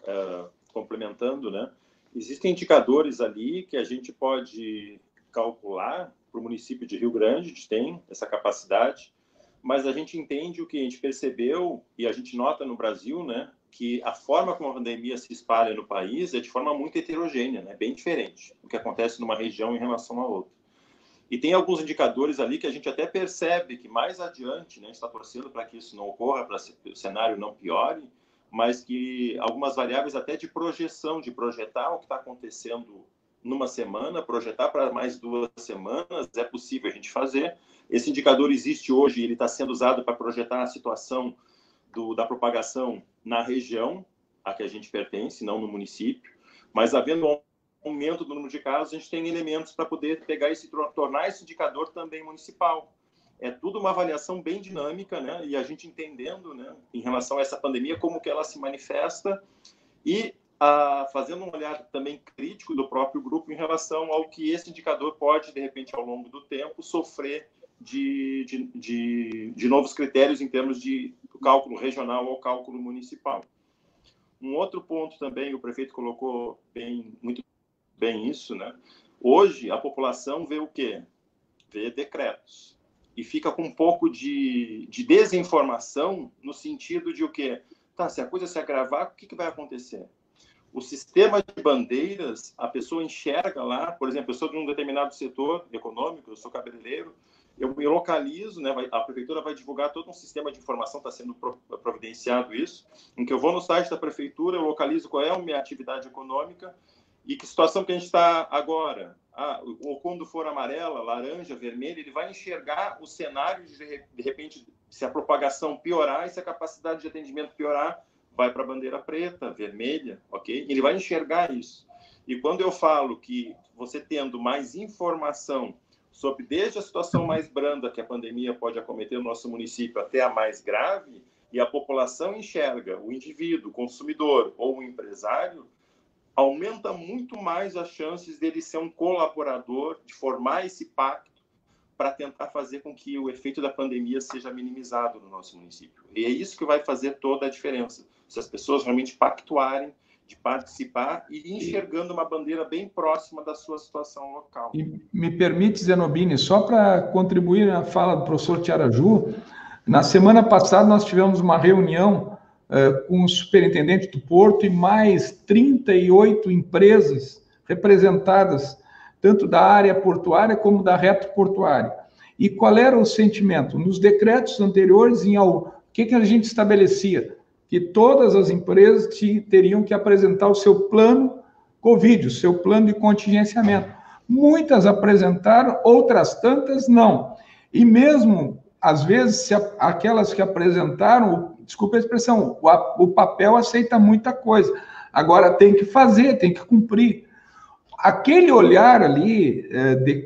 complementando, né? Existem indicadores ali que a gente pode calcular para o município de Rio Grande, a gente tem essa capacidade, mas a gente entende o que a gente percebeu e a gente nota no Brasil, né, que a forma como a pandemia se espalha no país é de forma muito heterogênea, né, bem diferente do que acontece numa região em relação a outra. E tem alguns indicadores ali que a gente até percebe que mais adiante, né, a gente está torcendo para que isso não ocorra, para que o cenário não piore, mas que algumas variáveis até de projeção, de projetar o que está acontecendo numa semana, projetar para mais 2 semanas, é possível a gente fazer. Esse indicador existe hoje, ele está sendo usado para projetar a situação da propagação na região a que a gente pertence, não no município, mas havendo um aumento do número de casos, a gente tem elementos para poder pegar tornar esse indicador também municipal. É tudo uma avaliação bem dinâmica, né? E a gente entendendo, né, em relação a essa pandemia, como que ela se manifesta e fazendo um olhar também crítico do próprio grupo em relação ao que esse indicador pode, de repente, ao longo do tempo, sofrer de novos critérios em termos de cálculo regional ou cálculo municipal. Um outro ponto também, o prefeito colocou muito bem isso, né? Hoje, a população vê o quê? Vê decretos. E fica com um pouco de desinformação no sentido de o quê? Tá, se a coisa se agravar, o que vai acontecer? O sistema de bandeiras, a pessoa enxerga lá, por exemplo, eu sou de um determinado setor econômico, eu sou cabeleireiro, eu me localizo, né, a prefeitura vai divulgar todo um sistema de informação, está sendo providenciado isso, em que eu vou no site da prefeitura, eu localizo qual é a minha atividade econômica e que situação que a gente está agora. Ou quando for amarela, laranja, vermelha, ele vai enxergar o cenário de repente, se a propagação piorar e se a capacidade de atendimento piorar, vai para a bandeira preta, vermelha, ok? Ele vai enxergar isso. E quando eu falo que você tendo mais informação sobre desde a situação mais branda que a pandemia pode acometer no nosso município até a mais grave, e a população enxerga o indivíduo, o consumidor ou o empresário, aumenta muito mais as chances dele ser um colaborador, de formar esse pacto para tentar fazer com que o efeito da pandemia seja minimizado no nosso município. E é isso que vai fazer toda a diferença. Se as pessoas realmente pactuarem, de participar e enxergando uma bandeira bem próxima da sua situação local. E me permite, Zenobini, só para contribuir na fala do professor Tiaraju, na semana passada nós tivemos uma reunião com o superintendente do Porto e mais 38 empresas representadas, tanto da área portuária como da retroportuária. E qual era o sentimento? Nos decretos anteriores, o que a gente estabelecia? Que todas as empresas teriam que apresentar o seu plano Covid, o seu plano de contingenciamento. Muitas apresentaram, outras tantas não. E mesmo, às vezes, aquelas que apresentaram, desculpa a expressão, o papel aceita muita coisa. Agora tem que fazer, tem que cumprir. Aquele olhar ali,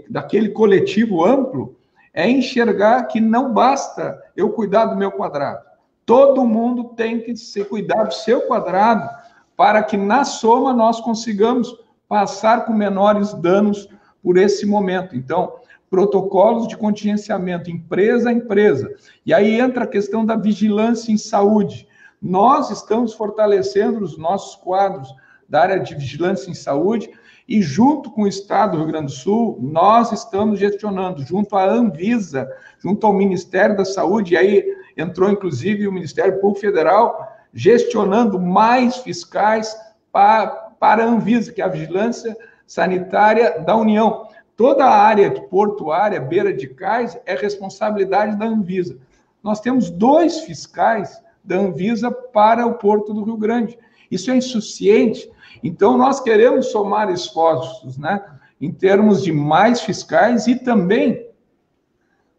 daquele coletivo amplo, é enxergar que não basta eu cuidar do meu quadrado. Todo mundo tem que se cuidar do seu quadrado para que, na soma, nós consigamos passar com menores danos por esse momento. Então, protocolos de contingenciamento, empresa a empresa. E aí entra a questão da vigilância em saúde. Nós estamos fortalecendo os nossos quadros da área de vigilância em saúde e, junto com o Estado do Rio Grande do Sul, nós estamos gestionando, junto à Anvisa, junto ao Ministério da Saúde, e aí entrou, inclusive, o Ministério Público Federal, gestionando mais fiscais para a Anvisa, que é a Vigilância Sanitária da União. Toda a área portuária, beira de cais, é responsabilidade da Anvisa. Nós temos 2 fiscais da Anvisa para o Porto do Rio Grande. Isso é insuficiente. Então, nós queremos somar esforços, né, em termos de mais fiscais e também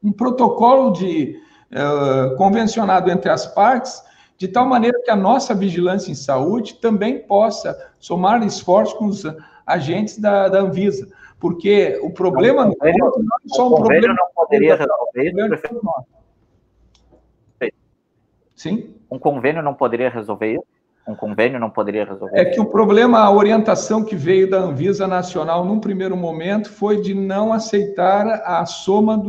um protocolo convencionado entre as partes, de tal maneira que a nossa vigilância em saúde também possa somar esforços com os agentes da Anvisa. Porque o problema no Porto não é só um problema... não poderia resolver isso, prefeito? Sim? Um convênio não poderia resolver isso? Um convênio não poderia resolver? É que o problema, a orientação que veio da Anvisa Nacional num primeiro momento foi de não aceitar a soma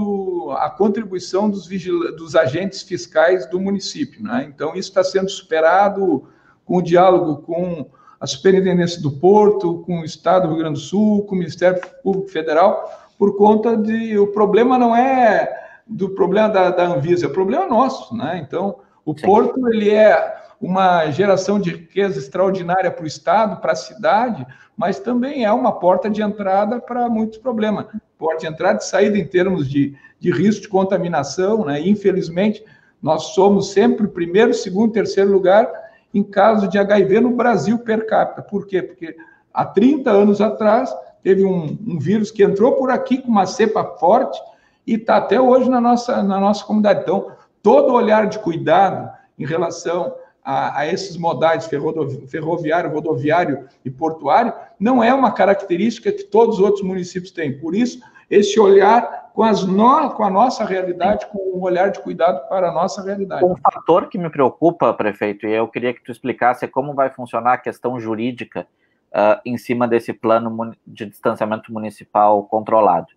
a contribuição dos agentes fiscais do município, né? Então, isso está sendo superado com o diálogo com a Superintendência do Porto, com o Estado do Rio Grande do Sul, com o Ministério Público Federal, por conta de... O problema não é do problema da Anvisa, é o problema nosso, né? Então, o Porto, ele é uma geração de riqueza extraordinária para o Estado, para a cidade, mas também é uma porta de entrada para muitos problemas. Porta de entrada e saída em termos de risco de contaminação, né? Infelizmente, nós somos sempre primeiro, segundo, terceiro lugar em caso de HIV no Brasil per capita. Por quê? Porque há 30 anos atrás teve um vírus que entrou por aqui com uma cepa forte e está até hoje na nossa comunidade. Então, todo olhar de cuidado em relação a esses modais ferroviário, rodoviário e portuário não é uma característica que todos os outros municípios têm. Por isso, esse olhar com a nossa realidade, com um olhar de cuidado para a nossa realidade. Um fator que me preocupa, prefeito, e eu queria que tu explicasse como vai funcionar a questão jurídica em cima desse plano de distanciamento municipal controlado.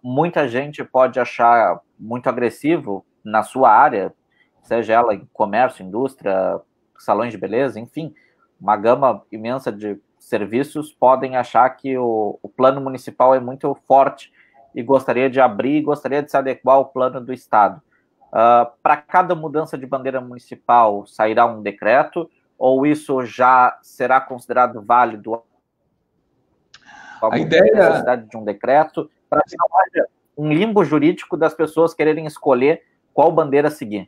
Muita gente pode achar muito agressivo na sua área, seja ela em comércio, indústria, salões de beleza, enfim, uma gama imensa de serviços podem achar que o plano municipal é muito forte e gostaria de abrir, gostaria de se adequar ao plano do Estado. Para cada mudança de bandeira municipal, sairá um decreto, ou isso já será considerado válido? A ideia... A necessidade de um decreto, para que não haja um limbo jurídico das pessoas quererem escolher qual bandeira seguir.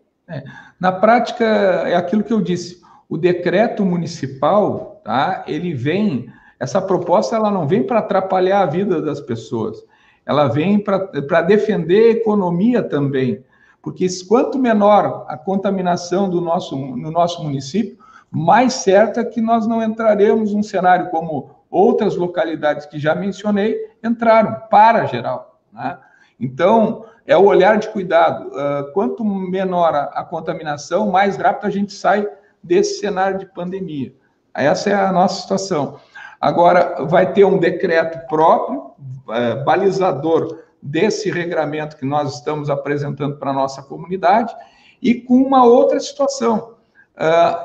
Na prática, é aquilo que eu disse, o decreto municipal, tá, ele vem, essa proposta ela não vem para atrapalhar a vida das pessoas, ela vem para defender a economia também, porque quanto menor a contaminação no nosso município, mais certa é que nós não entraremos num cenário como outras localidades que já mencionei entraram, para geral, né? Então, é o olhar de cuidado. Quanto menor a contaminação, mais rápido a gente sai desse cenário de pandemia. Essa é a nossa situação. Agora, vai ter um decreto próprio, balizador desse regramento que nós estamos apresentando para a nossa comunidade, e com uma outra situação.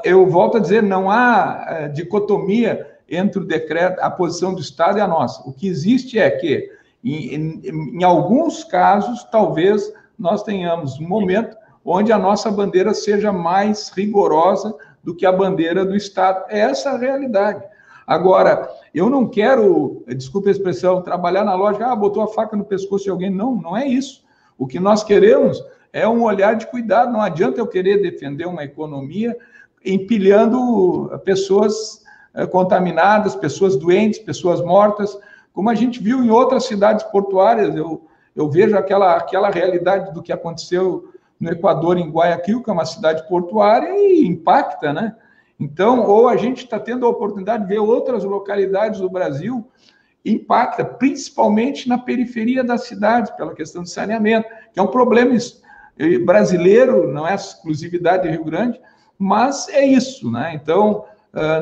Eu volto a dizer, não há dicotomia entre o decreto, a posição do Estado e a nossa. O que existe é que, em alguns casos, talvez nós tenhamos um momento onde a nossa bandeira seja mais rigorosa do que a bandeira do Estado. É essa a realidade. Agora, eu não quero, desculpe a expressão, trabalhar na lógica, botou a faca no pescoço de alguém. Não, não é isso. O que nós queremos é um olhar de cuidado. Não adianta eu querer defender uma economia empilhando pessoas contaminadas, pessoas doentes, pessoas mortas, como a gente viu em outras cidades portuárias. Eu vejo aquela realidade do que aconteceu no Equador, em Guayaquil, que é uma cidade portuária, e impacta, né? Então, ou a gente está tendo a oportunidade de ver outras localidades do Brasil, impacta, principalmente na periferia das cidades, pela questão de saneamento, que é um problema brasileiro, não é exclusividade de Rio Grande, mas é isso, né? Então,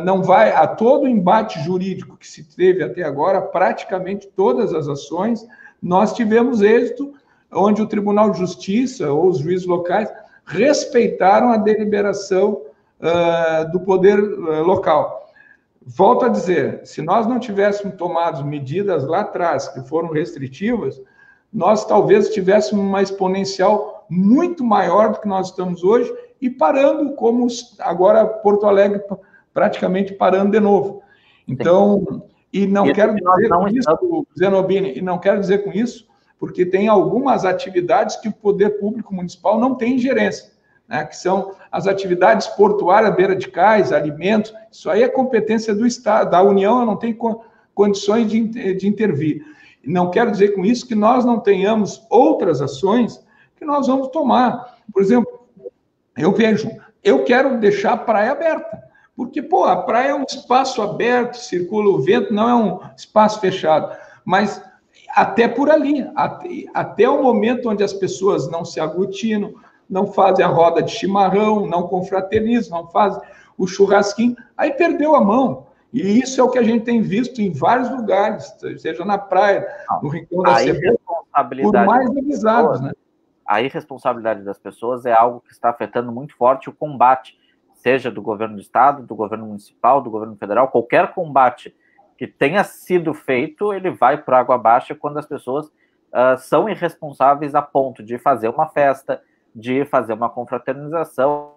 não vai a todo o embate jurídico que se teve até agora, praticamente todas as ações, nós tivemos êxito, onde o Tribunal de Justiça ou os juízes locais respeitaram a deliberação do poder local. Volto a dizer, se nós não tivéssemos tomado medidas lá atrás que foram restritivas, nós talvez tivéssemos uma exponencial muito maior do que nós estamos hoje e parando como agora Porto Alegre praticamente parando de novo. Então, e não quero dizer com isso, Zenobini, e não quero dizer com isso, porque tem algumas atividades que o poder público municipal não tem ingerência, né, que são as atividades portuárias, beira de cais, alimentos, isso aí é competência do Estado, da União, não tem condições de intervir. Não quero dizer com isso que nós não tenhamos outras ações que nós vamos tomar. Por exemplo, eu quero deixar a praia aberta, porque, a praia é um espaço aberto, circula o vento, não é um espaço fechado, mas até por ali, até o momento onde as pessoas não se aglutinam, não fazem a roda de chimarrão, não confraternizam, não fazem o churrasquinho, aí perdeu a mão. E isso é o que a gente tem visto em vários lugares, seja na praia, no Rincão da Cebola, por mais avisados, né? A irresponsabilidade das pessoas é algo que está afetando muito forte o combate, seja do governo do estado, do governo municipal, do governo federal, qualquer combate que tenha sido feito, ele vai por água abaixo quando as pessoas são irresponsáveis a ponto de fazer uma festa, de fazer uma confraternização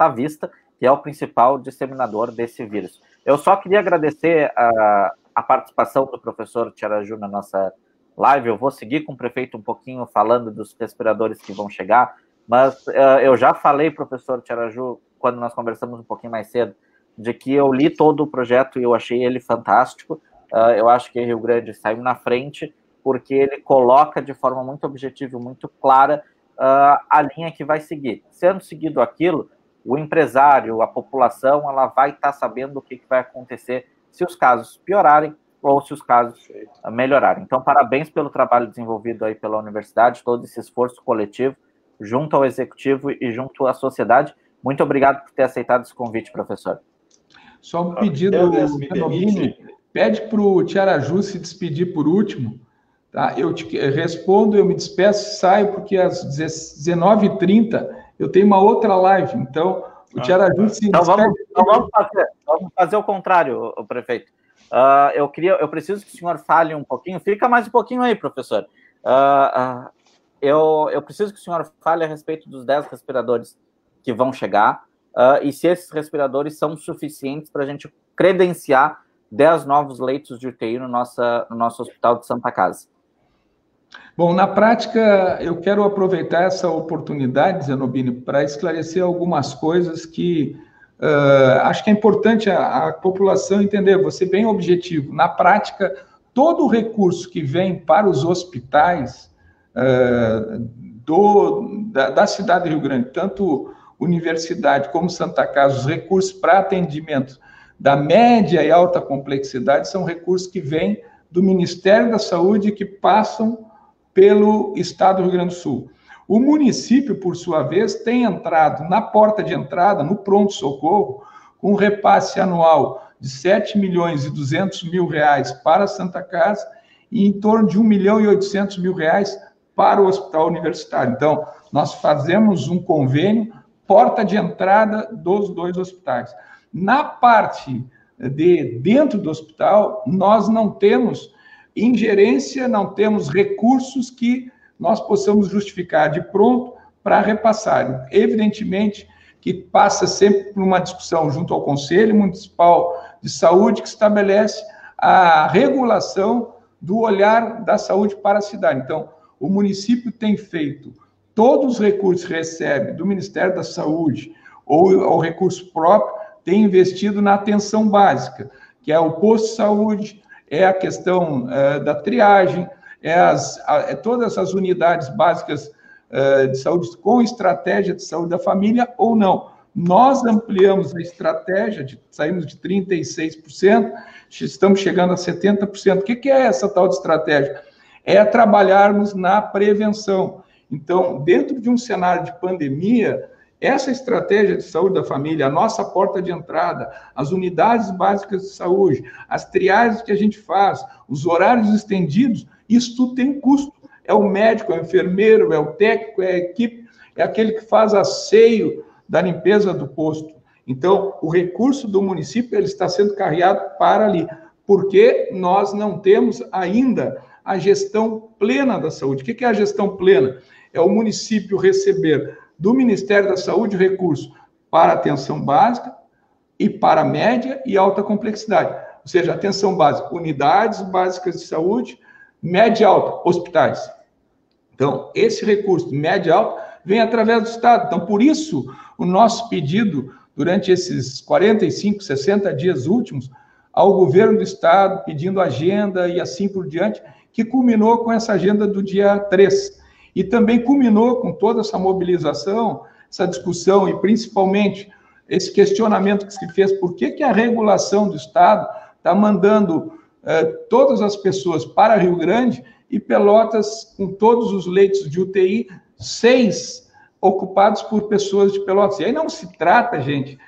à vista, que é o principal disseminador desse vírus. Eu só queria agradecer a participação do professor Tiaraju na nossa live. Eu vou seguir com o prefeito um pouquinho falando dos respiradores que vão chegar, mas eu já falei, professor Tiaraju, quando nós conversamos um pouquinho mais cedo, de que eu li todo o projeto e eu achei ele fantástico. Eu acho que Rio Grande saiu na frente, porque ele coloca de forma muito objetiva e muito clara a linha que vai seguir. Sendo seguido aquilo, o empresário, a população, ela vai estar sabendo o que vai acontecer se os casos piorarem ou se os casos melhorarem. Então, parabéns pelo trabalho desenvolvido aí pela universidade, todo esse esforço coletivo, junto ao executivo e junto à sociedade. Muito obrigado por ter aceitado esse convite, professor. Só um pedido, Zanobini, pede para o Tiaraju se despedir por último. Tá? Eu te respondo, eu me despeço, saio, porque às 19h30 eu tenho uma outra live. Então, o Tiaraju se despede. Então vamos fazer o contrário, o prefeito. Eu preciso que o senhor fale um pouquinho. Fica mais um pouquinho aí, professor. Eu preciso que o senhor fale a respeito dos 10 respiradores que vão chegar e se esses respiradores são suficientes para a gente credenciar 10 novos leitos de UTI no nosso Hospital de Santa Casa. Bom, na prática, eu quero aproveitar essa oportunidade, Zanobini, para esclarecer algumas coisas que acho que é importante a população entender. Vou ser bem objetivo. Na prática, todo o recurso que vem para os hospitais da cidade de Rio Grande, tanto universidade como Santa Casa, os recursos para atendimento da média e alta complexidade são recursos que vêm do Ministério da Saúde e que passam pelo Estado do Rio Grande do Sul. O município, por sua vez, tem entrado na porta de entrada, no pronto-socorro, com um repasse anual de R$ 7.200.000 para a Santa Casa e em torno de R$ 1.800.000 para o Hospital Universitário. Então, nós fazemos um convênio, porta de entrada dos 2 hospitais. Na parte de dentro do hospital, nós não temos ingerência, não temos recursos que nós possamos justificar de pronto para repassar. Evidentemente que passa sempre por uma discussão junto ao Conselho Municipal de Saúde, que estabelece a regulação do olhar da saúde para a cidade. Então, o município tem feito todos os recursos que recebe do Ministério da Saúde ou ao recurso próprio, tem investido na atenção básica, que é o posto de saúde, é a questão da triagem, todas as unidades básicas de saúde com estratégia de saúde da família ou não. Nós ampliamos a estratégia, saímos de 36%, estamos chegando a 70%. O que é essa tal de estratégia? É trabalharmos na prevenção. Então, dentro de um cenário de pandemia, essa estratégia de saúde da família, a nossa porta de entrada, as unidades básicas de saúde, as triagens que a gente faz, os horários estendidos, isso tudo tem um custo. É o médico, é o enfermeiro, é o técnico, é a equipe, é aquele que faz asseio da limpeza do posto. Então, o recurso do município ele está sendo carreado para ali, porque nós não temos ainda a gestão plena da saúde. O que é a gestão plena? É o município receber do Ministério da Saúde recursos para atenção básica e para média e alta complexidade. Ou seja, atenção básica, unidades básicas de saúde, média e alta, hospitais. Então, esse recurso média e alta vem através do Estado. Então, por isso, o nosso pedido, durante esses 45, 60 dias últimos, ao governo do Estado, pedindo agenda e assim por diante, que culminou com essa agenda do dia 3. E também culminou com toda essa mobilização, essa discussão e principalmente esse questionamento que se fez, por que a regulação do Estado está mandando todas as pessoas para Rio Grande e Pelotas, com todos os leitos de UTI, 6 ocupados por pessoas de Pelotas. E aí não se trata, gente,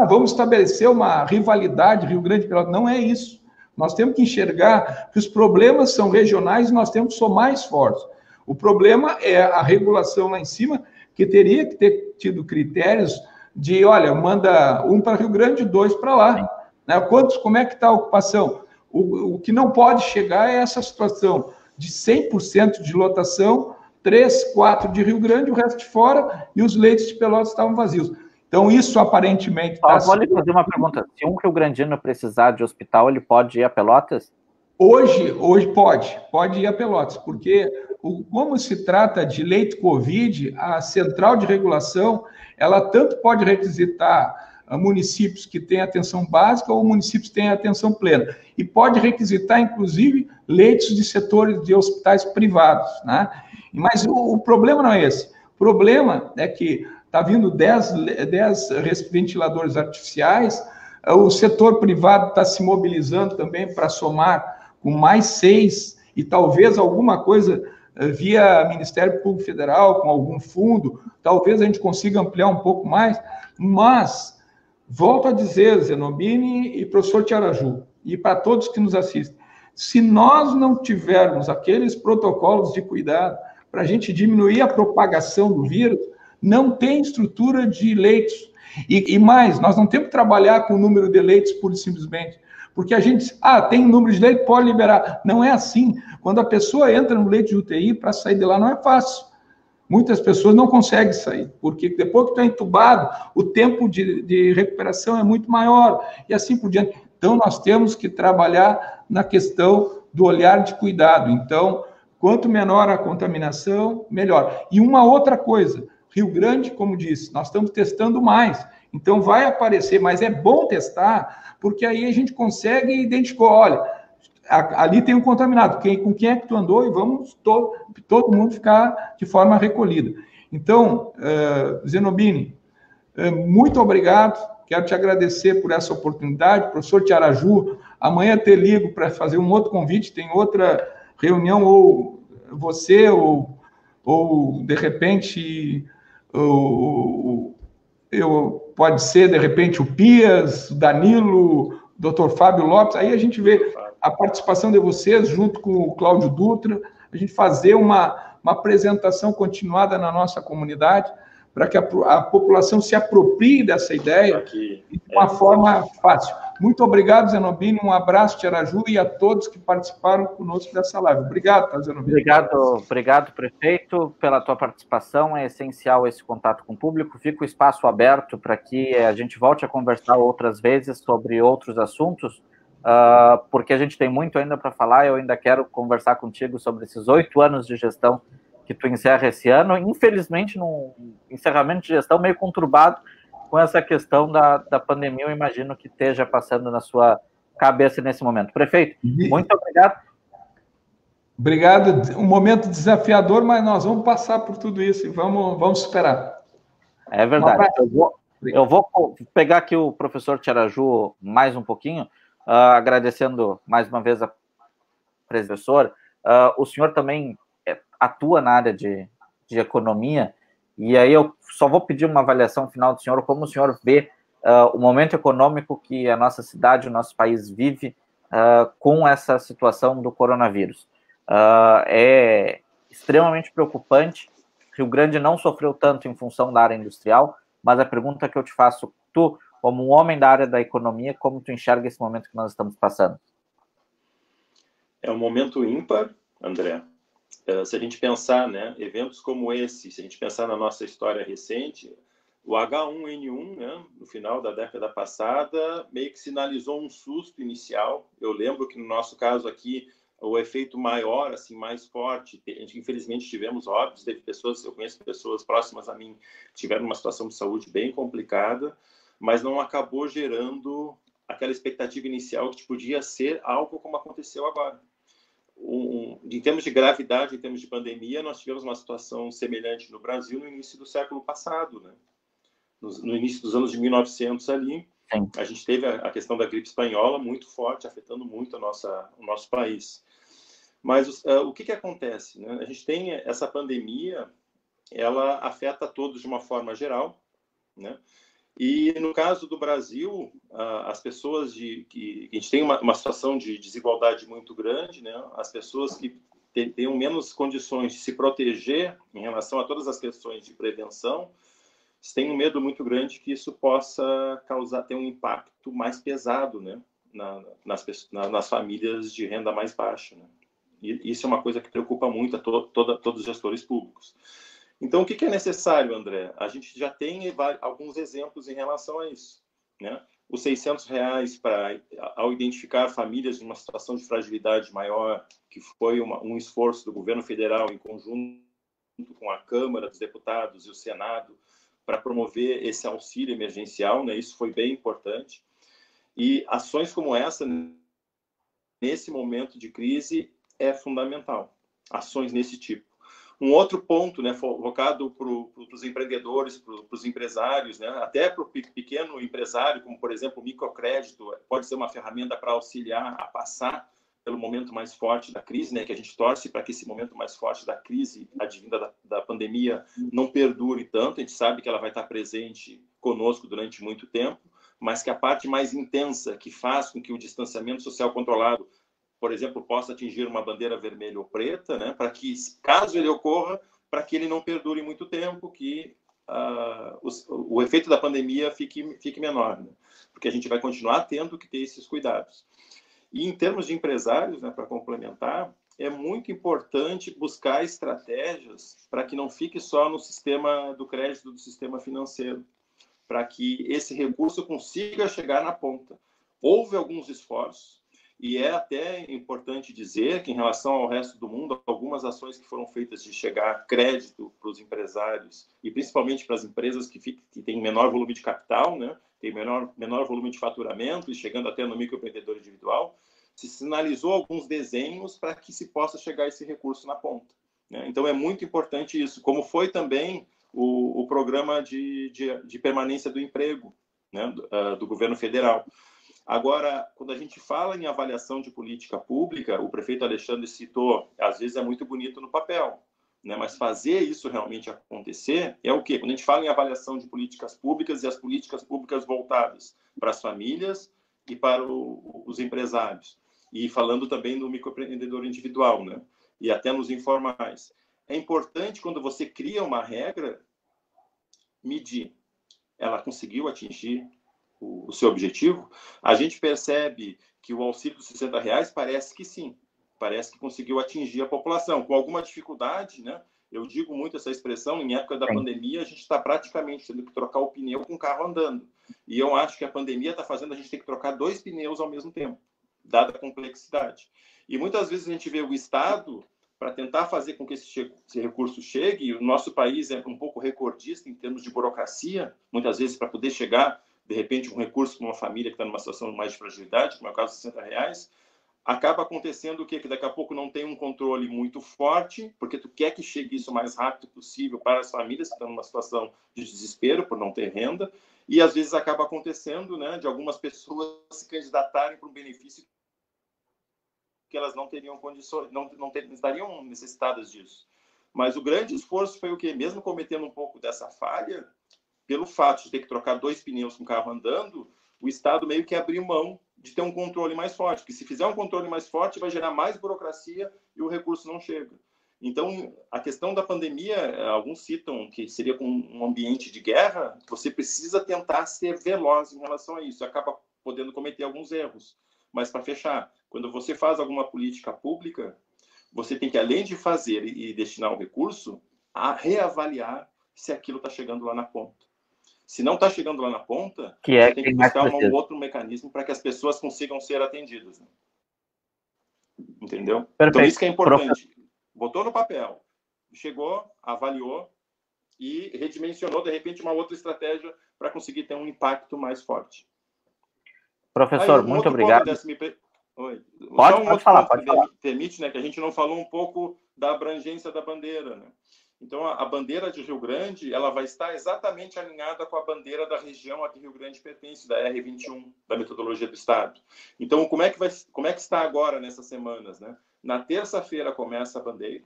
vamos estabelecer uma rivalidade Rio Grande e Pelotas. Não é isso. Nós temos que enxergar que os problemas são regionais e nós temos que somar esforços. O problema é a regulação lá em cima, que teria que ter tido critérios olha, manda um para Rio Grande, 2 para lá. Né? Como é que está a ocupação? O que não pode chegar é essa situação de 100% de lotação, 3, 4 de Rio Grande, o resto de fora, e os leitos de Pelotas estavam vazios. Então, isso aparentemente está... Vou lhe fazer uma pergunta. Se um rio-grandino precisar de hospital, ele pode ir a Pelotas? Hoje pode ir a Pelotas, porque como se trata de leito Covid, a central de regulação, ela tanto pode requisitar municípios que têm atenção básica ou municípios que têm atenção plena, e pode requisitar, inclusive, leitos de setores de hospitais privados, né? Mas o problema não é esse. O problema é que está vindo 10 ventiladores artificiais, o setor privado está se mobilizando também para somar com mais 6, e talvez alguma coisa via Ministério Público Federal, com algum fundo, talvez a gente consiga ampliar um pouco mais, mas, volto a dizer, Zenobini e professor Tiaraju, e para todos que nos assistem, se nós não tivermos aqueles protocolos de cuidado para a gente diminuir a propagação do vírus, não tem estrutura de leitos. E mais, nós não temos que trabalhar com o número de leitos pura e simplesmente, porque a gente, tem número de leitos, pode liberar. Não é assim. Quando a pessoa entra no leito de UTI, para sair de lá não é fácil. Muitas pessoas não conseguem sair, porque depois que está entubado, o tempo de recuperação é muito maior, e assim por diante. Então, nós temos que trabalhar na questão do olhar de cuidado. Então, quanto menor a contaminação, melhor. E uma outra coisa, Rio Grande, como disse, nós estamos testando mais. Então, vai aparecer, mas é bom testar, porque aí a gente consegue identificar, olha, ali tem um contaminado, com quem é que tu andou, e vamos todo mundo ficar de forma recolhida. Então, Zenobini, muito obrigado, quero te agradecer por essa oportunidade, professor Tiaraju, amanhã te ligo para fazer um outro convite, tem outra reunião, ou você, ou de repente, pode ser, de repente, o Pias, o Danilo, o Dr. Fábio Lopes, aí a gente vê a participação de vocês, junto com o Cláudio Dutra, a gente fazer uma apresentação continuada na nossa comunidade, para que a população se aproprie dessa ideia de uma forma fácil. Muito obrigado, Zenobini, um abraço, Tiaraju, e a todos que participaram conosco dessa live. Obrigado, Zenobini. Obrigado, prefeito, pela tua participação. É essencial esse contato com o público. Fica o espaço aberto para que a gente volte a conversar outras vezes sobre outros assuntos, porque a gente tem muito ainda para falar. Eu ainda quero conversar contigo sobre esses 8 anos de gestão que tu encerra esse ano, infelizmente num encerramento de gestão meio conturbado com essa questão da pandemia. Eu imagino que esteja passando na sua cabeça nesse momento. Prefeito, muito obrigado. Obrigado, um momento desafiador, mas nós vamos passar por tudo isso e vamos superar. É verdade. Eu vou pegar aqui o professor Tiaraju mais um pouquinho, agradecendo mais uma vez a professora. O senhor também atua na área de economia, e aí eu só vou pedir uma avaliação final do senhor, como o senhor vê o momento econômico que a nossa cidade, o nosso país vive com essa situação do coronavírus. É extremamente preocupante. Rio Grande não sofreu tanto em função da área industrial, mas a pergunta que eu te faço, tu, como um homem da área da economia, como tu enxerga esse momento que nós estamos passando? É um momento ímpar, André. Se a gente pensar, né, eventos como esse, se a gente pensar na nossa história recente, o H1N1, né, no final da década passada, meio que sinalizou um susto inicial. Eu lembro que no nosso caso aqui, o efeito maior, assim, mais forte, infelizmente tivemos óbitos, eu conheço pessoas próximas a mim que tiveram uma situação de saúde bem complicada, mas não acabou gerando aquela expectativa inicial que podia ser algo como aconteceu agora. Em termos de gravidade, em termos de pandemia, nós tivemos uma situação semelhante no Brasil no início do século passado, né? No início dos anos de 1900 ali, sim, a gente teve a questão da gripe espanhola muito forte, afetando muito o nosso país. Mas o que acontece, né? A gente tem essa pandemia, ela afeta todos de uma forma geral, né? E no caso do Brasil, as pessoas que a gente tem uma situação de desigualdade muito grande, né? As pessoas que tenham menos condições de se proteger em relação a todas as questões de prevenção têm um medo muito grande que isso possa ter um impacto mais pesado, né, nas famílias de renda mais baixa, né? E isso é uma coisa que preocupa muito a todos os gestores públicos. Então, o que é necessário, André? A gente já tem alguns exemplos em relação a isso, né? Os R$600 ao identificar famílias em uma situação de fragilidade maior, que foi um esforço do governo federal em conjunto com a Câmara dos Deputados e o Senado para promover esse auxílio emergencial, né? Isso foi bem importante. E ações como essa, nesse momento de crise, é fundamental. Ações nesse tipo. Um outro ponto, né, focado para os empreendedores, para os empresários, né, até para o pequeno empresário, como, por exemplo, o microcrédito, pode ser uma ferramenta para auxiliar a passar pelo momento mais forte da crise, né, que a gente torce para que esse momento mais forte da crise, advinda da pandemia, não perdure tanto. A gente sabe que ela vai estar presente conosco durante muito tempo, mas que a parte mais intensa, que faz com que o distanciamento social controlado, por exemplo, possa atingir uma bandeira vermelha ou preta, né, para que, caso ele ocorra, para que ele não perdure muito tempo, que o efeito da pandemia fique menor, né, porque a gente vai continuar tendo que ter esses cuidados. E em termos de empresários, né, para complementar, é muito importante buscar estratégias para que não fique só no sistema do crédito, do sistema financeiro, para que esse recurso consiga chegar na ponta. Houve alguns esforços, e é até importante dizer que, em relação ao resto do mundo, algumas ações que foram feitas de chegar crédito para os empresários, e principalmente para as empresas que têm menor volume de capital, né, tem menor volume de faturamento, e chegando até no microempreendedor individual, se sinalizou alguns desenhos para que se possa chegar esse recurso na ponta, né? Então, é muito importante isso, como foi também o programa de permanência do emprego, né, do governo federal. Agora, quando a gente fala em avaliação de política pública, o prefeito Alexandre citou, às vezes é muito bonito no papel, né? Mas fazer isso realmente acontecer é o quê? Quando a gente fala em avaliação de políticas públicas e as políticas públicas voltadas para as famílias e para os empresários, e falando também do microempreendedor individual, né? E até nos informais. É importante, quando você cria uma regra, medir. Ela conseguiu atingir o seu objetivo? A gente percebe que o auxílio dos R$60 parece que sim, parece que conseguiu atingir a população, com alguma dificuldade, né? Eu digo muito essa expressão, em época da pandemia, a gente está praticamente tendo que trocar o pneu com o carro andando. E eu acho que a pandemia está fazendo a gente ter que trocar 2 pneus ao mesmo tempo, dada a complexidade. E muitas vezes a gente vê o Estado, para tentar fazer com que esse recurso chegue, e o nosso país é um pouco recordista em termos de burocracia, muitas vezes para poder chegar, de repente, um recurso para uma família que está numa situação mais de fragilidade, como é o caso de R$60, acaba acontecendo o quê? Que daqui a pouco não tem um controle muito forte, porque tu quer que chegue isso o mais rápido possível para as famílias que estão numa situação de desespero por não ter renda, e às vezes acaba acontecendo, né, de algumas pessoas se candidatarem para um benefício que elas não teriam condições, não estariam necessitadas disso. Mas o grande esforço foi o quê? Mesmo cometendo um pouco dessa falha, pelo fato de ter que trocar 2 pneus com o carro andando, o Estado meio que abriu mão de ter um controle mais forte, porque se fizer um controle mais forte, vai gerar mais burocracia e o recurso não chega. Então, a questão da pandemia, alguns citam que seria com um ambiente de guerra, você precisa tentar ser veloz em relação a isso, acaba podendo cometer alguns erros. Mas, para fechar, quando você faz alguma política pública, você tem que, além de fazer e destinar o recurso, a reavaliar se aquilo está chegando lá na ponta. Se não está chegando lá na ponta, você tem que buscar um outro mecanismo para que as pessoas consigam ser atendidas. Né? Entendeu? Perfeito. Então, isso que é importante. Botou no papel, chegou, avaliou e redimensionou, de repente, uma outra estratégia para conseguir ter um impacto mais forte. Professor, muito obrigado. Pode falar. Permite, né, que a gente não falou um pouco da abrangência da bandeira, né? Então, a bandeira de Rio Grande, ela vai estar exatamente alinhada com a bandeira da região a que Rio Grande pertence, da R21, da metodologia do Estado. Então, como é que está agora nessas semanas, né? Na terça-feira começa a bandeira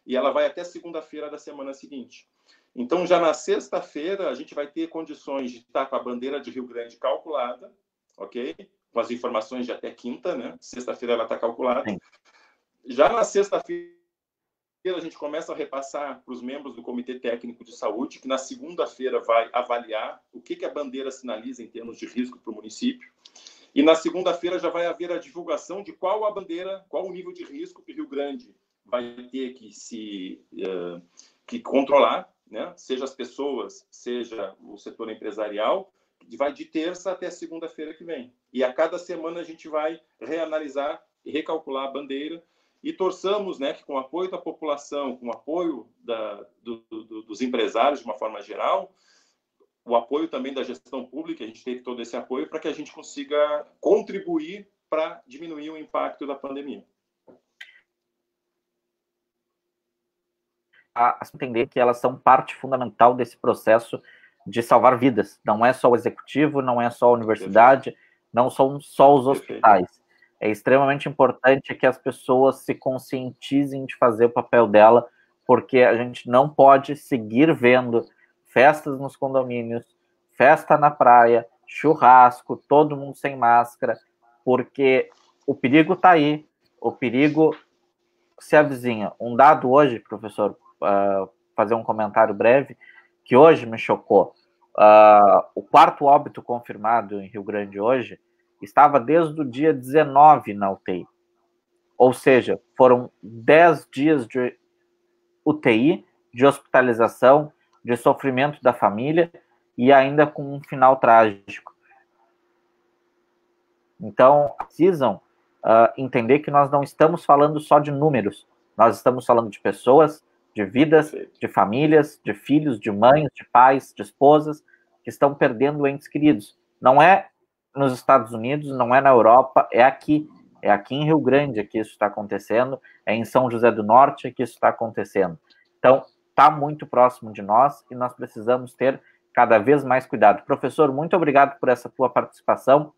e ela vai até segunda-feira da semana seguinte. Então, já na sexta-feira, a gente vai ter condições de estar com a bandeira de Rio Grande calculada, ok? Com as informações de até quinta, né? Sexta-feira ela está calculada. Sim. Já na sexta-feira a gente começa a repassar para os membros do Comitê Técnico de Saúde, que na segunda-feira vai avaliar o que a bandeira sinaliza em termos de risco para o município. E na segunda-feira já vai haver a divulgação de qual a bandeira, qual o nível de risco que o Rio Grande vai ter que controlar, né? Seja as pessoas, seja o setor empresarial, vai de terça até segunda-feira que vem. E a cada semana a gente vai reanalisar e recalcular a bandeira e torçamos, né, que com o apoio da população, com o apoio dos empresários de uma forma geral, o apoio também da gestão pública, a gente teve todo esse apoio para que a gente consiga contribuir para diminuir o impacto da pandemia. Entender que elas são parte fundamental desse processo de salvar vidas. Não é só o executivo, não é só a universidade, não são só os hospitais. É extremamente importante que as pessoas se conscientizem de fazer o papel dela, porque a gente não pode seguir vendo festas nos condomínios, festa na praia, churrasco, todo mundo sem máscara, porque o perigo está aí, o perigo se avizinha. Um dado hoje, professor, fazer um comentário breve, que hoje me chocou. O 4º óbito confirmado em Rio Grande hoje estava desde o dia 19 na UTI. Ou seja, foram 10 dias de UTI, de hospitalização, de sofrimento da família e ainda com um final trágico. Então, precisam entender que nós não estamos falando só de números, nós estamos falando de pessoas, de vidas, de famílias, de filhos, de mães, de pais, de esposas, que estão perdendo entes queridos. Não é nos Estados Unidos, não é na Europa, é aqui em Rio Grande que isso está acontecendo, é em São José do Norte que isso está acontecendo. Então, está muito próximo de nós e nós precisamos ter cada vez mais cuidado. Professor, muito obrigado por essa tua participação.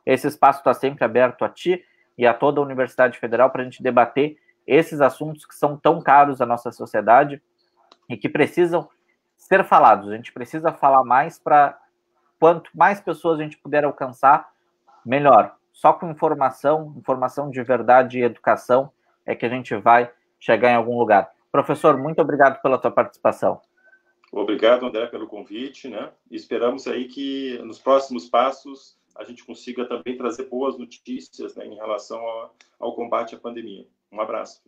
Esse espaço está sempre aberto a ti e a toda a Universidade Federal para a gente debater esses assuntos que são tão caros à nossa sociedade e que precisam ser falados. A gente precisa falar mais para quanto mais pessoas a gente puder alcançar, melhor. Só com informação de verdade e educação é que a gente vai chegar em algum lugar. Professor, muito obrigado pela tua participação. Obrigado, André, pelo convite, né? Esperamos aí que nos próximos passos a gente consiga também trazer boas notícias, né, em relação ao combate à pandemia. Um abraço.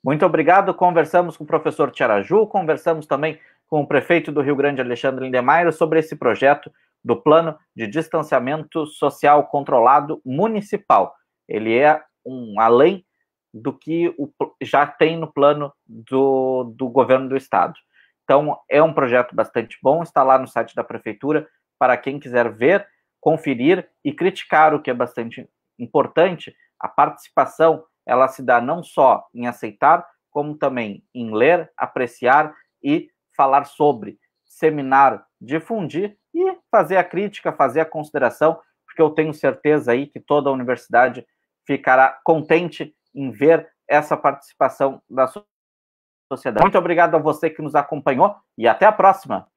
Muito obrigado. Conversamos com o professor Tiaraju, conversamos também com o prefeito do Rio Grande, Alexandre Lindemeyer, sobre esse projeto do Plano de Distanciamento Social Controlado Municipal. Ele é além do que já tem no plano do governo do estado. Então, é um projeto bastante bom, está lá no site da prefeitura, para quem quiser ver, conferir e criticar, o que é bastante importante. A participação, ela se dá não só em aceitar, como também em ler, apreciar e falar sobre, disseminar, difundir e fazer a crítica, fazer a consideração, porque eu tenho certeza aí que toda a universidade ficará contente em ver essa participação da sociedade. Muito obrigado a você que nos acompanhou e até a próxima!